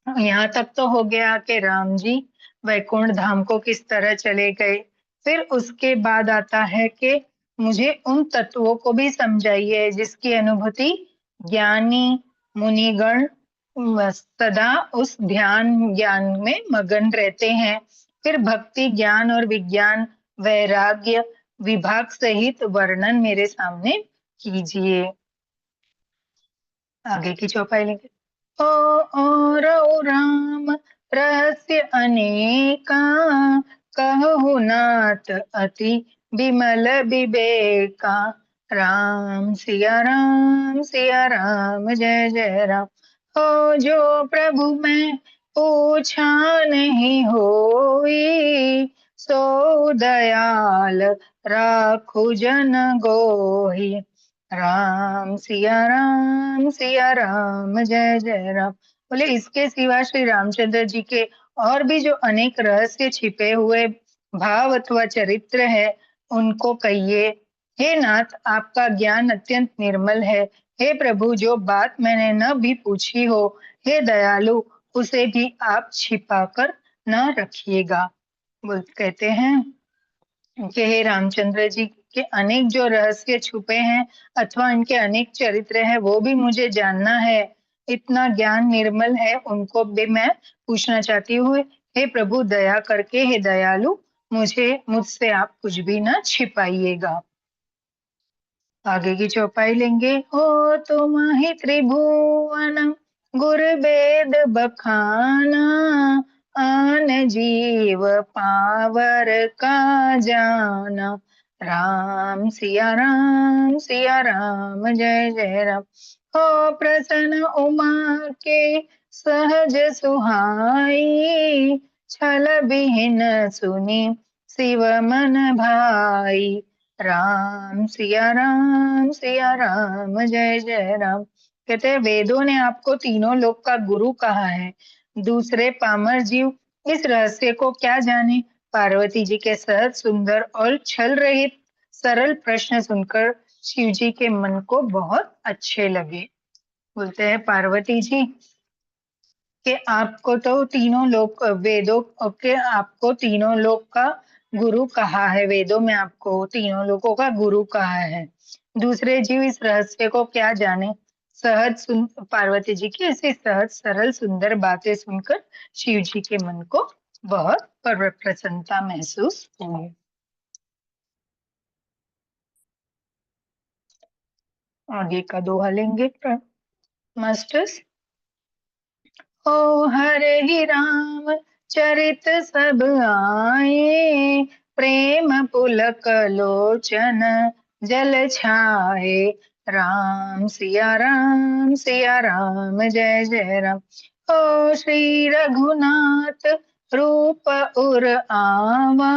Speaker 1: यहाँ तक तो हो गया कि राम जी वैकुंठ धाम को किस तरह चले गए, फिर उसके बाद आता है कि मुझे उन तत्वों को भी समझाइए जिसकी अनुभूति ज्ञानी मुनिगण सदा उस ध्यान ज्ञान में मगन रहते हैं। फिर भक्ति ज्ञान और विज्ञान वैराग्य विभाग सहित वर्णन मेरे सामने कीजिए। आगे की चौपाई लेंगे। ओ राम रहस्य अनेका, कहु नाथ अति विमल विवेका। सिया राम जय जय राम। हो जो प्रभु मैं पूछा नहीं होई, सो दयाल राखु जन गोही। राम सिया राम जय जय राम। बोले इसके सिवा श्री रामचंद्र जी के और भी जो अनेक रहस्य छिपे हुए भाव अथवा चरित्र है उनको कहिए। हे नाथ, आपका ज्ञान अत्यंत निर्मल है। हे प्रभु, जो बात मैंने न भी पूछी हो, हे दयालु, उसे भी आप छिपा कर न रखिएगा। बोल कहते हैं कि हे रामचंद्र जी के अनेक जो रहस्य छुपे हैं अथवा इनके अनेक चरित्र हैं वो भी मुझे जानना है। इतना ज्ञान निर्मल है उनको भी मैं पूछना चाहती हूँ। हे प्रभु, दया करके, हे दयालु, मुझसे आप कुछ भी ना छिपाइएगा। आगे की चौपाई लेंगे। हो तुम ही त्रिभुवन गुर वेद बखाना, आन जीव पावर का जाना। राम सिया राम जय जय राम। हो प्रसन्न उमा के सहज सुहाई, छल बिहीन सुनी शिव मन भाई। राम सिया राम जय जय राम। कहते हैं वेदों ने आपको तीनों लोक का गुरु कहा है, दूसरे पामर जीव इस रहस्य को क्या जाने। पार्वती जी के सहज सुंदर और छल रहित सरल प्रश्न सुनकर शिव जी के मन को बहुत अच्छे लगे। बोलते हैं पार्वती जी कि आपको तो तीनों लोक वेदों के आपको तीनों लोक का गुरु कहा है, वेदों में आपको तीनों लोकों का गुरु कहा है, दूसरे जीव इस रहस्य को क्या जाने। पार्वती जी की ऐसी सहज सरल सुंदर बातें सुनकर शिव जी के मन को बहुत प्रसन्नता महसूस हुई। आगे का दोहा लेंगे मास्टर्स। ओ हरे ही राम चरित सब आए, प्रेम पुलक लोचन जल छाए। राम सिया राम जय जय राम। ओ श्री रघुनाथ रूप उर आवा,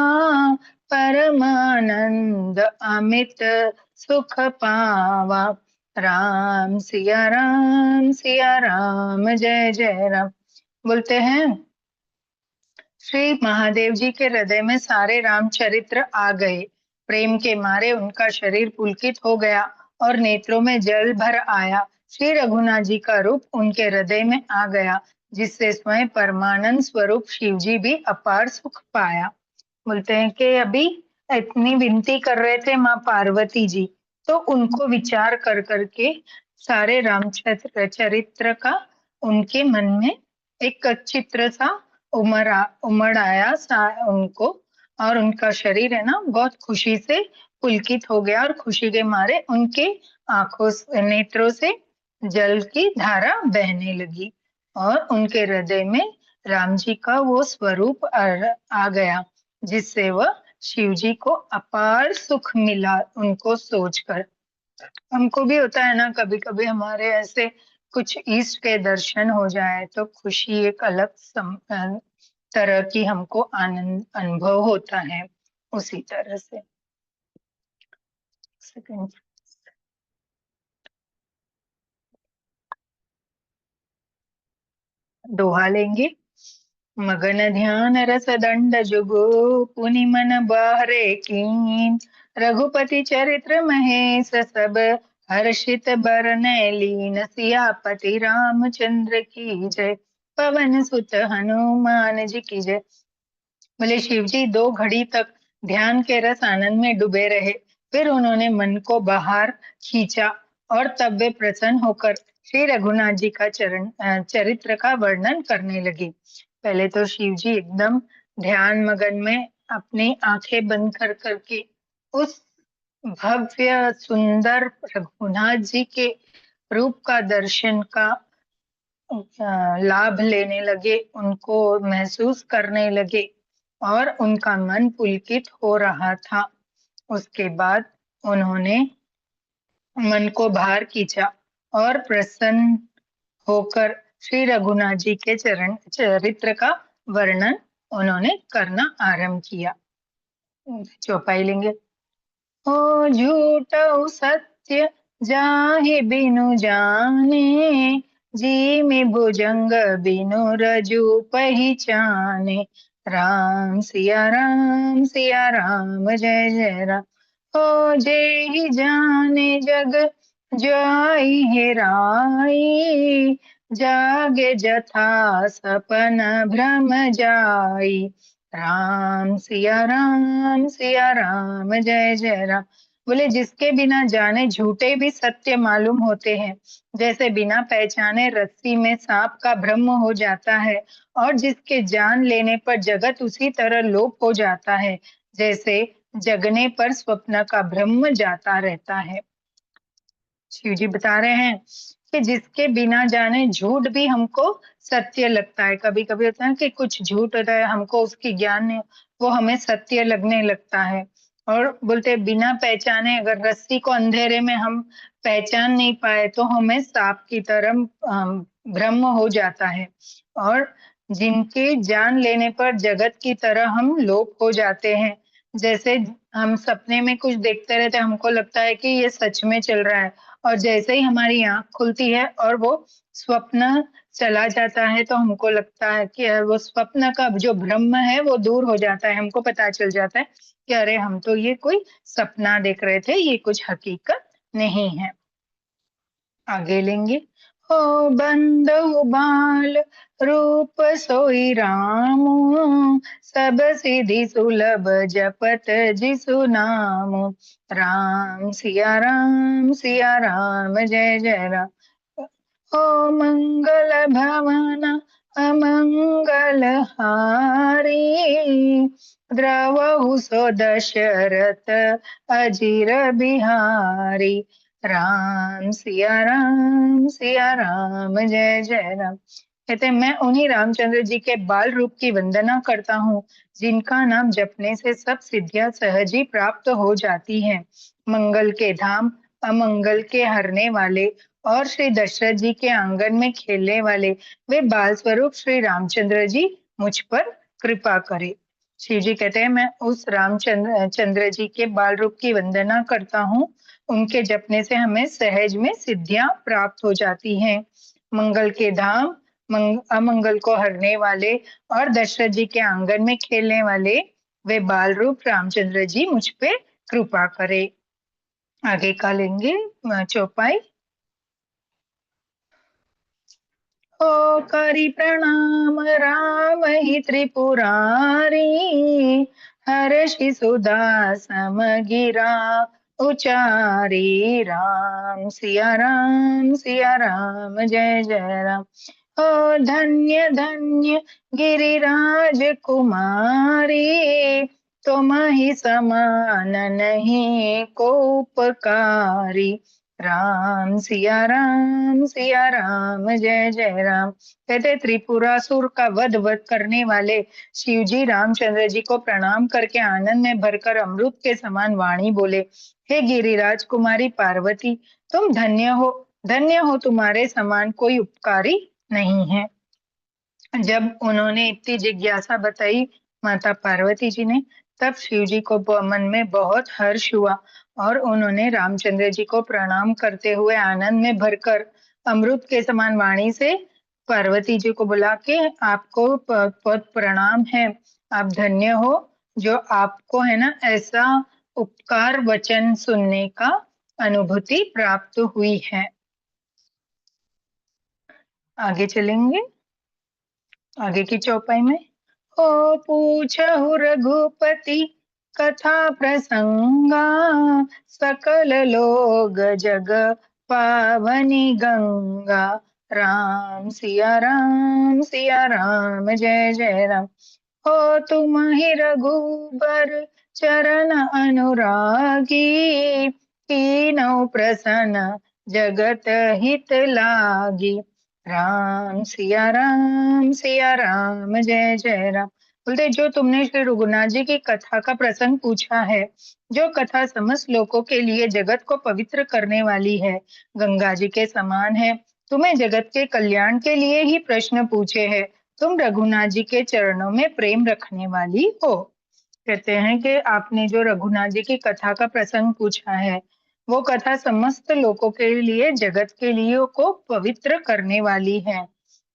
Speaker 1: परमानंद अमित सुख पावा। सिया राम जय जय राम। बोलते हैं श्री महादेव जी के हृदय में सारे रामचरित्र आ गए। प्रेम के मारे उनका शरीर पुलकित हो गया और नेत्रों में जल भर आया। श्री रघुनाथ जी का रूप उनके हृदय में आ गया, जिससे स्वयं परमानंद स्वरूप शिव जी भी अपार सुख पाया। बोलते हैं कि अभी इतनी विनती कर रहे थे माँ पार्वती जी, तो उनको विचार कर करके सारे रामचरित्र चरित्र का उनके मन में एक चित्र सा उमड़ आया उनको, और उनका शरीर है ना बहुत खुशी से पुलकित हो गया और खुशी के मारे उनके आंखों नेत्रों से जल की धारा बहने लगी और उनके हृदय में राम जी का वो स्वरूप आ गया, जिससे वह शिव जी को अपार सुख मिला उनको सोचकर। हमको भी होता है ना कभी कभी हमारे ऐसे कुछ इष्ट के दर्शन हो जाए तो खुशी एक अलग तरह की हमको आनंद अनुभव होता है। उसी तरह से सेकंड दोहा लेंगे। मगन ध्यान रस दंड जुगु, पुनि मन बाहरे कीन। रघुपति चरित्र महेश सब, हर्षित बरनय लीन। सियापति रामचंद्र की जय, पवन सुत हनुमान जी की जय। बोले शिव जी 2 घड़ी तक ध्यान के रस आनंद में डूबे रहे, फिर उन्होंने मन को बाहर खींचा और तब वे प्रसन्न होकर श्री रघुनाथ जी का चरित्र का वर्णन करने लगे। पहले तो शिव जी एकदम ध्यान मगन में अपनी आंखें बंद कर करके उस भव्य सुंदर रघुनाथ जी के रूप का दर्शन का लाभ लेने लगे, उनको महसूस करने लगे और उनका मन पुलकित हो रहा था। उसके बाद उन्होंने मन को बाहर खींचा और प्रसन्न होकर श्री रघुनाथ जी के चरित्र का वर्णन उन्होंने करना आरंभ किया। चौपाई लेंगे। ओ झूठ सत्य जाहे बिनु जाने, जी में भुजंग बिनु रजू पहचाने। राम सिया राम जय जय राम। हो जे ही जाने जग जाई हेराई, जागे जथा सपन भ्रम जाई। राम सिया राम जय जय राम। बोले जिसके बिना जाने झूठे भी सत्य मालूम होते हैं, जैसे बिना पहचाने रस्सी में सांप का भ्रम हो जाता है, और जिसके जान लेने पर जगत उसी तरह लोप हो जाता है, जैसे जगने पर स्वप्न का भ्रम जाता रहता है। शिव जी बता रहे हैं कि जिसके बिना जाने झूठ भी हमको सत्य लगता है। कभी कभी होता है कि कुछ झूठ होता है, हमको उसकी ज्ञान नहीं, वो हमें सत्य लगने लगता है। और बोलते हैं, बिना पहचाने अगर रस्सी को अंधेरे में हम पहचान नहीं पाए तो हमें सांप की तरह भ्रम हो जाता है। और जिनके जान लेने पर जगत की तरह हम लोप हो जाते हैं। जैसे हम सपने में कुछ देखते रहते हैं, हमको लगता है कि ये सच में चल रहा है, और जैसे ही हमारी आंख खुलती है और वो स्वप्न चला जाता है तो हमको लगता है कि वो स्वप्न का जो भ्रम है वो दूर हो जाता है। हमको पता चल जाता है कि अरे हम तो ये कोई सपना देख रहे थे, ये कुछ हकीकत नहीं है। आगे लेंगे। हो बंधु बाल रूप सोई रामु, सब सिद्धि सुलभ जपत जिसु नामु। राम सिया राम जय जय राम। हो मंगल भवन अमंगल हारी, द्रवहु सो दशरथ अजीर बिहारी। राम सिया राम जय जय राम। कहते हैं, मैं उन्हीं रामचंद्र जी के बाल रूप की वंदना करता हूँ, जिनका नाम जपने से सब सिद्धियां सहज ही प्राप्त हो जाती हैं। मंगल के धाम, अमंगल के हरने वाले और श्री दशरथ जी के आंगन में खेलने वाले वे बाल स्वरूप श्री रामचंद्र जी मुझ पर कृपा करे। शिव जी कहते हैं, मैं उस चंद्र जी के बाल रूप की वंदना करता हूँ। उनके जपने से हमें सहज में सिद्धियां प्राप्त हो जाती हैं। मंगल के धाम, अमंगल को हरने वाले और दशरथ जी के आंगन में खेलने वाले वे बाल रूप रामचंद्र जी मुझ पे कृपा करे। आगे का लेंगे चौपाई। ओ करी प्रणाम राम ही त्रिपुरारी, हर्षि सुधा समगिरा उचारी। राम सिया राम जय जय राम। ओ धन्य धन्य गिरिराज कुमारी, तुम ही समान नहीं को उपकारी। राम सिया राम जय जय राम। कहते त्रिपुरासुर का वध करने वाले शिव जी रामचंद्र जी को प्रणाम करके आनंद में भरकर अमृत के समान वाणी बोले, हे गिरिराज कुमारी पार्वती, तुम धन्य हो, तुम्हारे समान कोई उपकारी नहीं है। जब उन्होंने इतनी जिज्ञासा बताई माता पार्वती जी ने, तब शिव जी को मन में बहुत हर्ष हुआ, और उन्होंने रामचंद्र जी को प्रणाम करते हुए आनंद में भरकर अमृत के समान वाणी से पार्वती जी को बुला के, आपको बहुत प्रणाम है, आप धन्य हो जो आपको है ना ऐसा उपकार वचन सुनने का अनुभूति प्राप्त हुई है। आगे चलेंगे आगे की चौपाई में। ओ पूछहु रघुपति कथा प्रसंगा, सकल लोग जग पावनी गंगा। राम सिया राम जय जय राम। हो तुम ही रघुबर चरण अनुरागी, कीनौ प्रसन्न जगत हित लागी। राम सिया राम जय जय राम। बोलते, जो तुमने श्री रघुनाथ जी की कथा का प्रसंग पूछा है, जो कथा समस्त लोगों के लिए जगत को पवित्र करने वाली है, गंगा जी के समान है, तुम्हें जगत के कल्याण के लिए ही प्रश्न पूछे हैं, तुम रघुनाथ जी के चरणों में प्रेम रखने वाली हो। कहते हैं कि आपने जो रघुनाथ जी की कथा का प्रसंग पूछा है, वो कथा समस्त लोगों के लिए, जगत के लिए को पवित्र करने वाली है।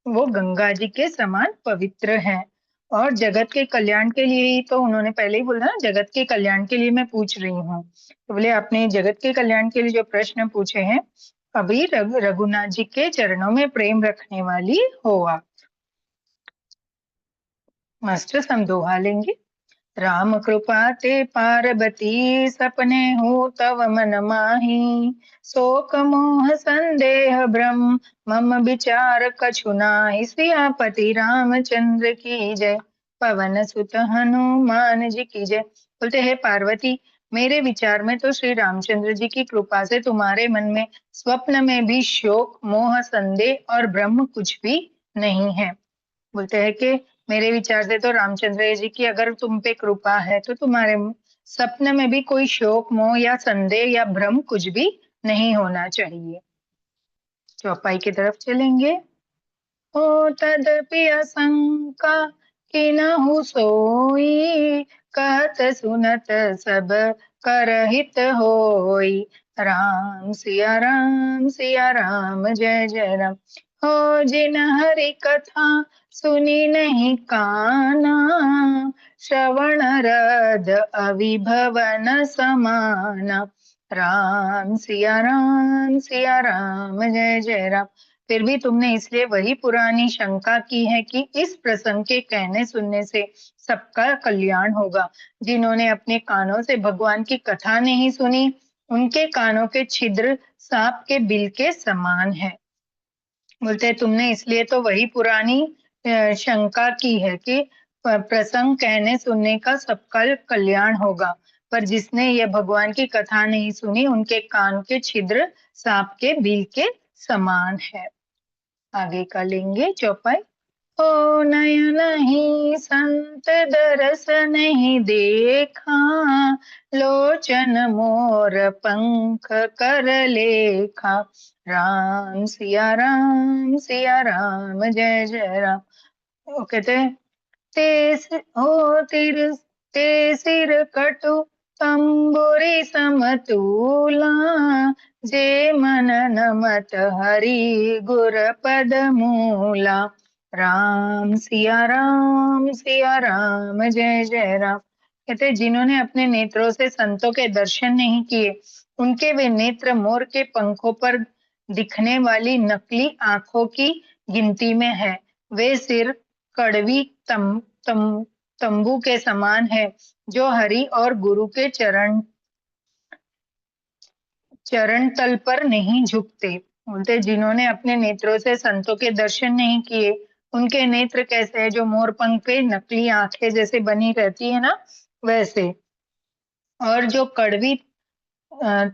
Speaker 1: वो गंगा जी के समान पवित्र है और जगत के कल्याण के लिए ही तो उन्होंने पहले ही बोला ना, जगत के कल्याण के लिए मैं पूछ रही हूँ। तो बोले आपने जगत के कल्याण के लिए जो प्रश्न पूछे हैं, अभी रघुनाथ जी के चरणों में प्रेम रखने वाली हो आप। मास्टर हम दोहा लेंगे। राम कृपा ते पार्वती, सपने हो तव मन माही। शोक मोह संदेह भ्रम, मम विचार कछु नाहि। सियापति रामचंद्र की जय, पवन सुत हनुमान जी की जय। बोलते हैं पार्वती, मेरे विचार में तो श्री रामचंद्र जी की कृपा से तुम्हारे मन में स्वप्न में भी शोक मोह संदेह और भ्रम कुछ भी नहीं है। बोलते हैं कि मेरे विचार से तो रामचंद्र जी की अगर तुम पे कृपा है तो तुम्हारे सपने में भी कोई शोक मोह या संदेह या भ्रम कुछ भी नहीं होना चाहिए। चौपाई की तरफ चलेंगे। ओ तदपि आशंका किन्हु सोई, कहत सुनत सब करहित होई। राम सिया राम जय जय राम। हो जिन हरि कथा सुनी नहीं काना, श्रवण रद अविभवन समाना। राम सिया राम जय जय राम। फिर भी तुमने इसलिए वही पुरानी शंका की है कि इस प्रसंग के कहने सुनने से सबका कल्याण होगा। जिन्होंने अपने कानों से भगवान की कथा नहीं सुनी, उनके कानों के छिद्र सांप के बिल के समान है। बोलते हैं तुमने इसलिए तो वही पुरानी शंका की है कि प्रसंग कहने सुनने का सबका कल्याण होगा, पर जिसने यह भगवान की कथा नहीं सुनी, उनके कान के छिद्र सांप के बिल के समान है। आगे का लेंगे चौपाई। ओ नयन ही संत दरस नहीं देखा, लोचन मोर पंख कर लेखा। सिया राम जय जय राम। वो कहते हैं ते सिर कटु तंबुरी समतूला, जे मन नमत हरि गुर पद मूला। सिया राम जय जय राम। कहते जिन्होंने अपने नेत्रों से संतों के दर्शन नहीं किए, उनके वे नेत्र मोर के पंखों पर दिखने वाली नकली आंखों की गिनती में है। वे सिर कड़वी तंबू के समान है, जो हरि और गुरु के चरण तल पर नहीं झुकते। बोलते जिन्होंने अपने नेत्रों से संतों के दर्शन नहीं किए, उनके नेत्र कैसे है, जो मोर पंख पे नकली आंखें जैसे बनी रहती है ना, वैसे। और जो कड़वी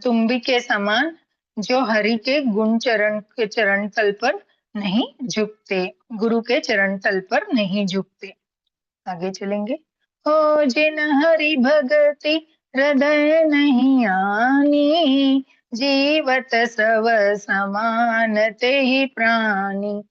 Speaker 1: तुम्बी के समान, जो हरि के गुण चरण तल पर नहीं झुकते, गुरु के चरण तल पर नहीं झुकते। आगे चलेंगे। हो जिन हरि भगति हृदय नहीं आनी, जीवत सव समान ते ही प्राणी।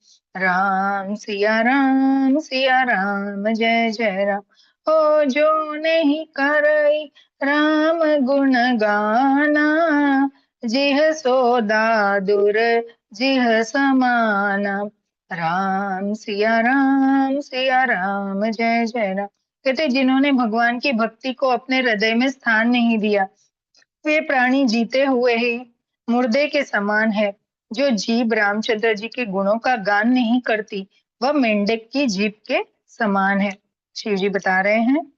Speaker 1: सिया राम जय जय राम। हो जो नहीं करई राम गुण गाना, जिह सोदा दुर जिह समाना। सिया राम जय जय राम। कहते जिन्होंने भगवान की भक्ति को अपने हृदय में स्थान नहीं दिया, वे प्राणी जीते हुए ही मुर्दे के समान है। जो जीभ रामचंद्र जी के गुणों का गान नहीं करती, वह मेंढक की जीभ के समान है। शिव जी बता रहे हैं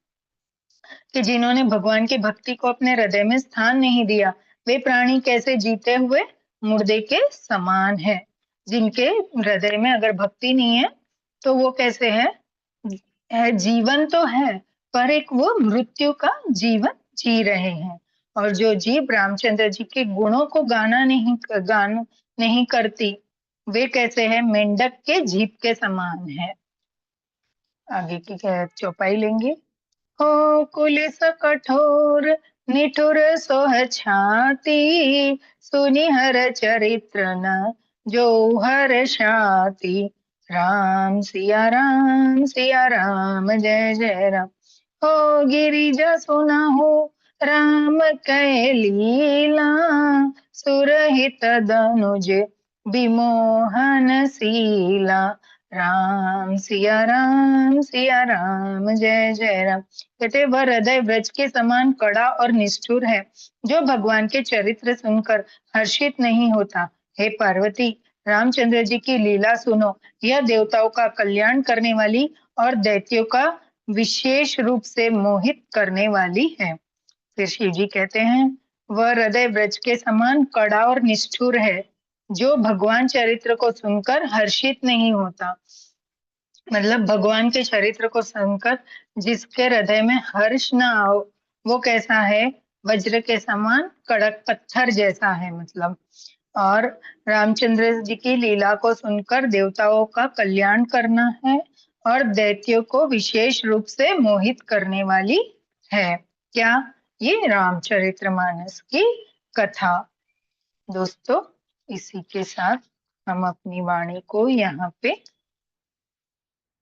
Speaker 1: कि जिन्होंने भगवान की भक्ति को अपने हृदय में स्थान नहीं दिया, वे प्राणी कैसे जीते हुए मुर्दे के समान है। जिनके हृदय में अगर भक्ति नहीं है तो वो कैसे है, जीवन तो है पर एक वो मृत्यु का जीवन जी रहे हैं। और जो जीव रामचंद्र जी के गुणों को गान नहीं करती, वे कैसे है, मेंढक के जीभ के समान है। आगे की चौपाई लेंगे। हो कुलिस कठोर निठुर सोह छाती, सुनि हर चरित्र न जो हर शाती। सिया राम जय जय राम। हो गिरिजा सुनाहु राम कै लीला सुरहित दनुज विमोहन शीला। राम सिया राम सिया राम जय जय राम। कहते वह हृदय व्रज के समान कड़ा और निष्ठुर है, जो भगवान के चरित्र सुनकर हर्षित नहीं होता। हे पार्वती, रामचंद्र जी की लीला सुनो। यह देवताओं का कल्याण करने वाली और दैत्यों का विशेष रूप से मोहित करने वाली है। फिर शिव जी कहते हैं, वह हृदय व्रज के समान कड़ा और निष्ठुर है, जो भगवान चरित्र को सुनकर हर्षित नहीं होता। मतलब भगवान के चरित्र को सुनकर जिसके हृदय में हर्ष ना हो, वो कैसा है? वज्र के समान कड़क पत्थर जैसा है मतलब। और रामचंद्र जी की लीला को सुनकर देवताओं का कल्याण करना है और दैत्यों को विशेष रूप से मोहित करने वाली है। क्या? ये रामचरितमानस की कथा। दोस्तों, इसी के साथ हम अपनी वाणी को यहाँ पे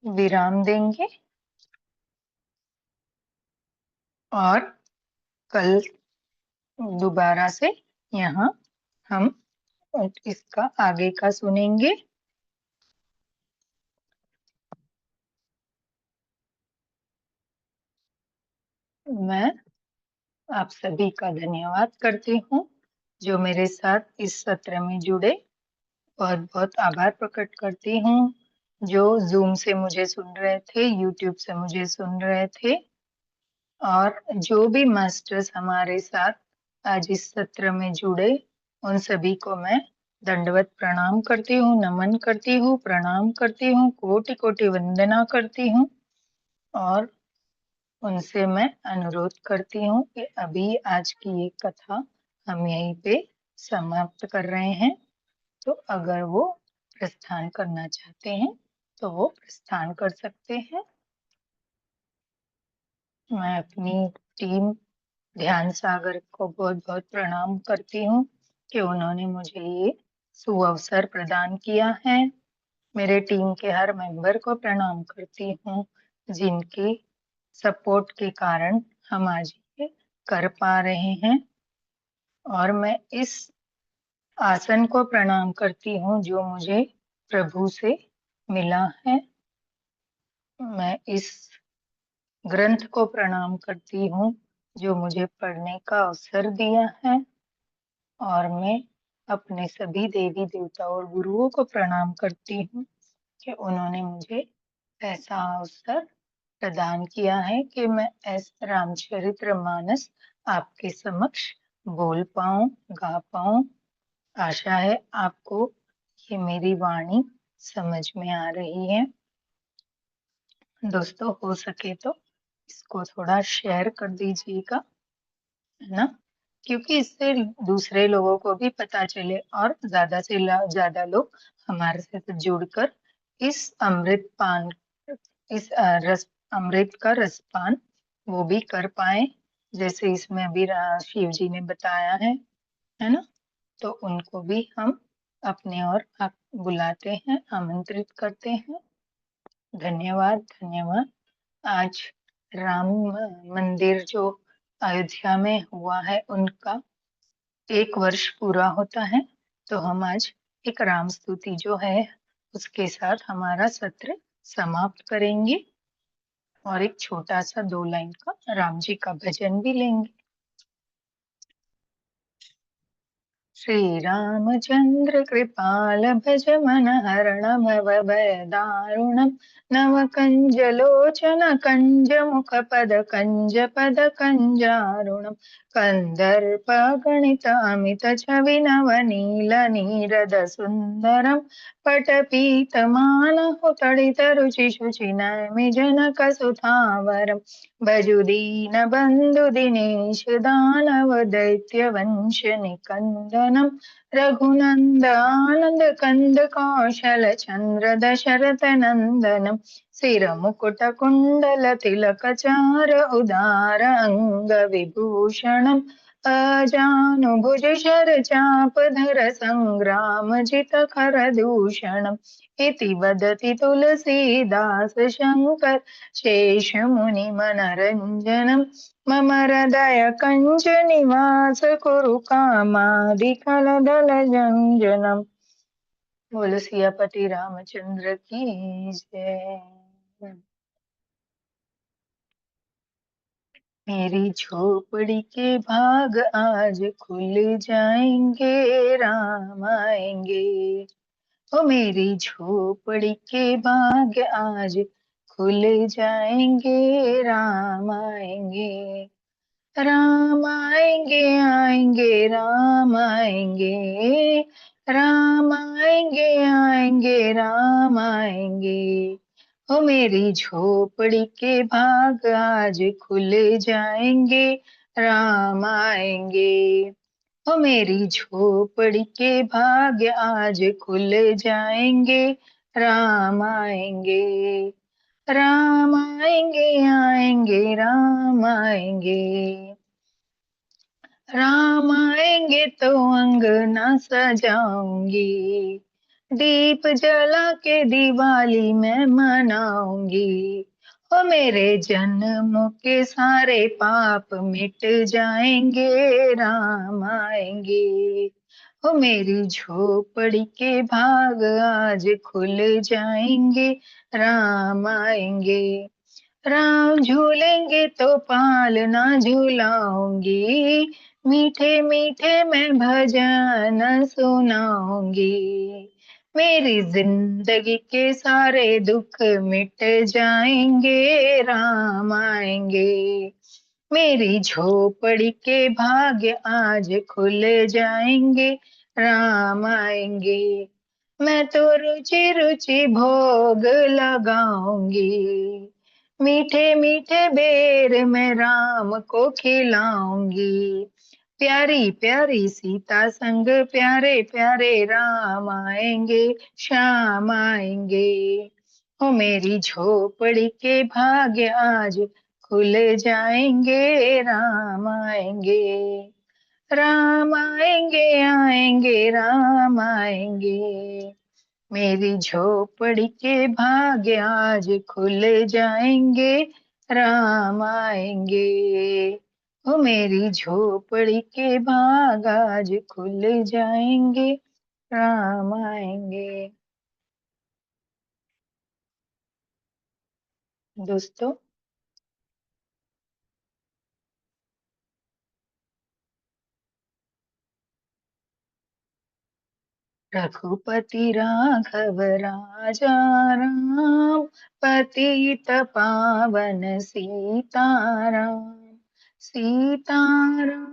Speaker 1: विराम देंगे और कल दोबारा से यहाँ हम इसका आगे का सुनेंगे। मैं आप सभी का धन्यवाद करती हूँ जो मेरे साथ इस सत्र में जुड़े। बहुत बहुत आभार प्रकट करती हूँ जो जूम से मुझे सुन रहे थे, यूट्यूब से मुझे सुन रहे थे, और जो भी मास्टर्स हमारे साथ आज इस सत्र में जुड़े, उन सभी को मैं दंडवत प्रणाम करती हूँ, नमन करती हूँ, प्रणाम करती हूँ, कोटि कोटि वंदना करती हूँ। और उनसे मैं अनुरोध करती हूँ कि अभी आज की ये कथा हम यहीं पे समाप्त कर रहे हैं। तो अगर वो प्रस्थान करना चाहते हैं तो वो प्रस्थान कर सकते हैं। मैं अपनी टीम ध्यान सागर को बहुत बहुत प्रणाम करती हूँ कि उन्होंने मुझे ये सुअवसर प्रदान किया है। मेरे टीम के हर मेंबर को प्रणाम करती हूँ जिनकी सपोर्ट के कारण हम आज ये कर पा रहे हैं। और मैं इस आसन को प्रणाम करती हूँ जो मुझे प्रभु से मिला है। मैं इस ग्रंथ को प्रणाम करती हूँ जो मुझे पढ़ने का अवसर दिया है। और मैं अपने सभी देवी देवता और गुरुओं को प्रणाम करती हूँ कि उन्होंने मुझे ऐसा अवसर प्रदान किया है कि मैं ऐसा रामचरितमानस आपके समक्ष बोल पाऊं, गा पाऊं। आशा है आपको ये मेरी वाणी समझ में आ रही है। दोस्तों, हो सके तो इसको थोड़ा शेयर कर दीजिएगा, है ना, क्योंकि इससे दूसरे लोगों को भी पता चले और ज्यादा से ज्यादा लोग हमारे साथ जुड़कर इस अमृत पान, इस रस अमृत का रसपान वो भी कर पाए, जैसे इसमें अभी शिव जी ने बताया है ना। तो उनको भी हम अपने ओर बुलाते हैं, आमंत्रित करते हैं। धन्यवाद, धन्यवाद। आज राम मंदिर जो अयोध्या में हुआ है उनका 1 वर्ष पूरा होता है, तो हम आज एक राम स्तुति जो है उसके साथ हमारा सत्र समाप्त करेंगे और एक छोटा सा 2 लाइन का राम जी का भजन भी लेंगे। श्री रामचंद्र कृपाल भज मन हरण भव भय दारुणम नव कंज लोचन कंज मुख पद कंज कंजारुणम कंदर्प गणित अमित छवि नव नील नीरद सुंदरम पटपीत मानहु तडित रुचि शुचि नैमि जनक सुधावरम भजुदीन बंधु दिनेश दानव दैत्य वंश निकंदनम रघुनंद आनंद कंद कौशल चंद्र दशरथ नंदनम सिर मुकुट कुंडल तिलक चार उदार अंग विभूषणम अजानुभुज शर चापधर संग्राम जित खर दूषणम् इति वदति तुलसीदास शङ्कर शेष मुनि मनरञ्जनम् मम हृदय कञ्च निवास कुरु कामादिकलदल जञ्जनम्। बोलो सियापति रामचंद्र की जय। मेरी झोपड़ी के भाग आज खुल जाएंगे, राम आएंगे। ओ मेरी झोपड़ी के भाग आज खुल जाएंगे, राम आएंगे। राम आएंगे आएंगे राम आएंगे, राम आएंगे आएंगे राम आएंगे। ओ मेरी झोपड़ी के भाग आज खुल जाएंगे, राम आएंगे। ओ मेरी झोपड़ी के भाग्य आज खुल जाएंगे, राम आएंगे। राम आएंगे आएंगे राम आएंगे, राम आएंगे तो अंगना सजाऊंगी, दीप जला के दिवाली मैं मनाऊंगी। ओ मेरे जन्म के सारे पाप मिट जाएंगे, राम आएंगे। ओ मेरी झोपड़ी के भाग आज खुल जाएंगे, राम आएंगे। राम झूलेंगे तो पालना झूलाऊंगी, मीठे मीठे मैं भजन सुनाऊंगी। मेरी जिंदगी के सारे दुख मिट जाएंगे, राम आएंगे। मेरी झोपड़ी के भाग्य आज खुल जाएंगे, राम आएंगे। मैं तो रुचि रुचि भोग लगाऊंगी, मीठे मीठे बेर मैं राम को खिलाऊंगी। प्यारी प्यारी सीता संग प्यारे प्यारे राम आएंगे, श्याम आएंगे। ओ मेरी झोपड़ी के भाग्य आज खुल जाएंगे, राम आएंगे। राम आएंगे आएंगे राम आएंगे, मेरी झोपड़ी के भाग्य आज खुल जाएंगे, राम आएंगे। ओ मेरी झोपड़ी के भाग आज खुल जाएंगे, राम आएंगे। दोस्तों, रघुपति राघव राजा राम, पतित पावन सीताराम। सीताराम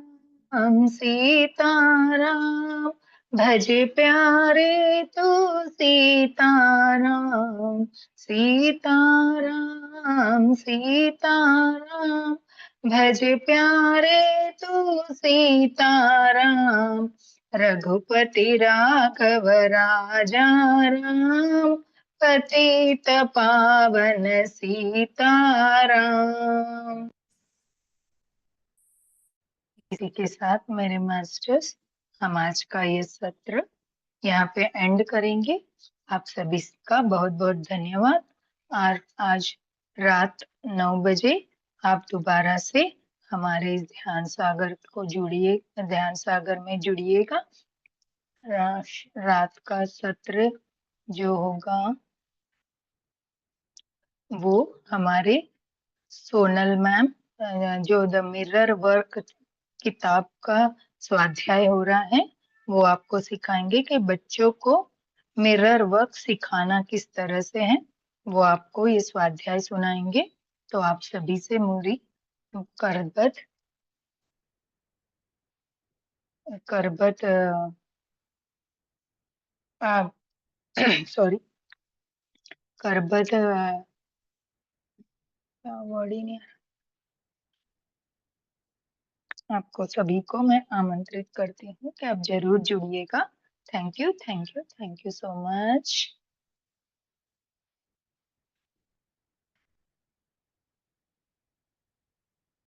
Speaker 1: सीताराम, भज प्यारे तू सीताराम। सीताराम सीताराम, भज प्यारे तू सीताराम। रघुपति राघव राजा राम, पतित पावन सीताराम। इसी के साथ मेरे मास्टर्स, हम आज का ये सत्र यहाँ पे एंड करेंगे। आप सभी का बहुत बहुत धन्यवाद। और आज रात 9 बजे आप दोबारा से हमारे इस ध्यान सागर को जुड़िए, ध्यान सागर में जुड़िएगा। रात का सत्र जो होगा वो हमारे सोनल मैम, जो द मिरर वर्क किताब का स्वाध्याय हो रहा है, वो आपको सिखाएंगे कि बच्चों को मिरर वर्क सिखाना किस तरह से है। वो आपको ये स्वाध्याय सुनाएंगे। तो आप सभी से मेरी करबद्ध करबद्ध सॉरी करबद्ध वर्ड ही नहीं, आपको सभी को मैं आमंत्रित करती हूँ कि आप जरूर जुड़िएगा। Thank you thank you thank you so much.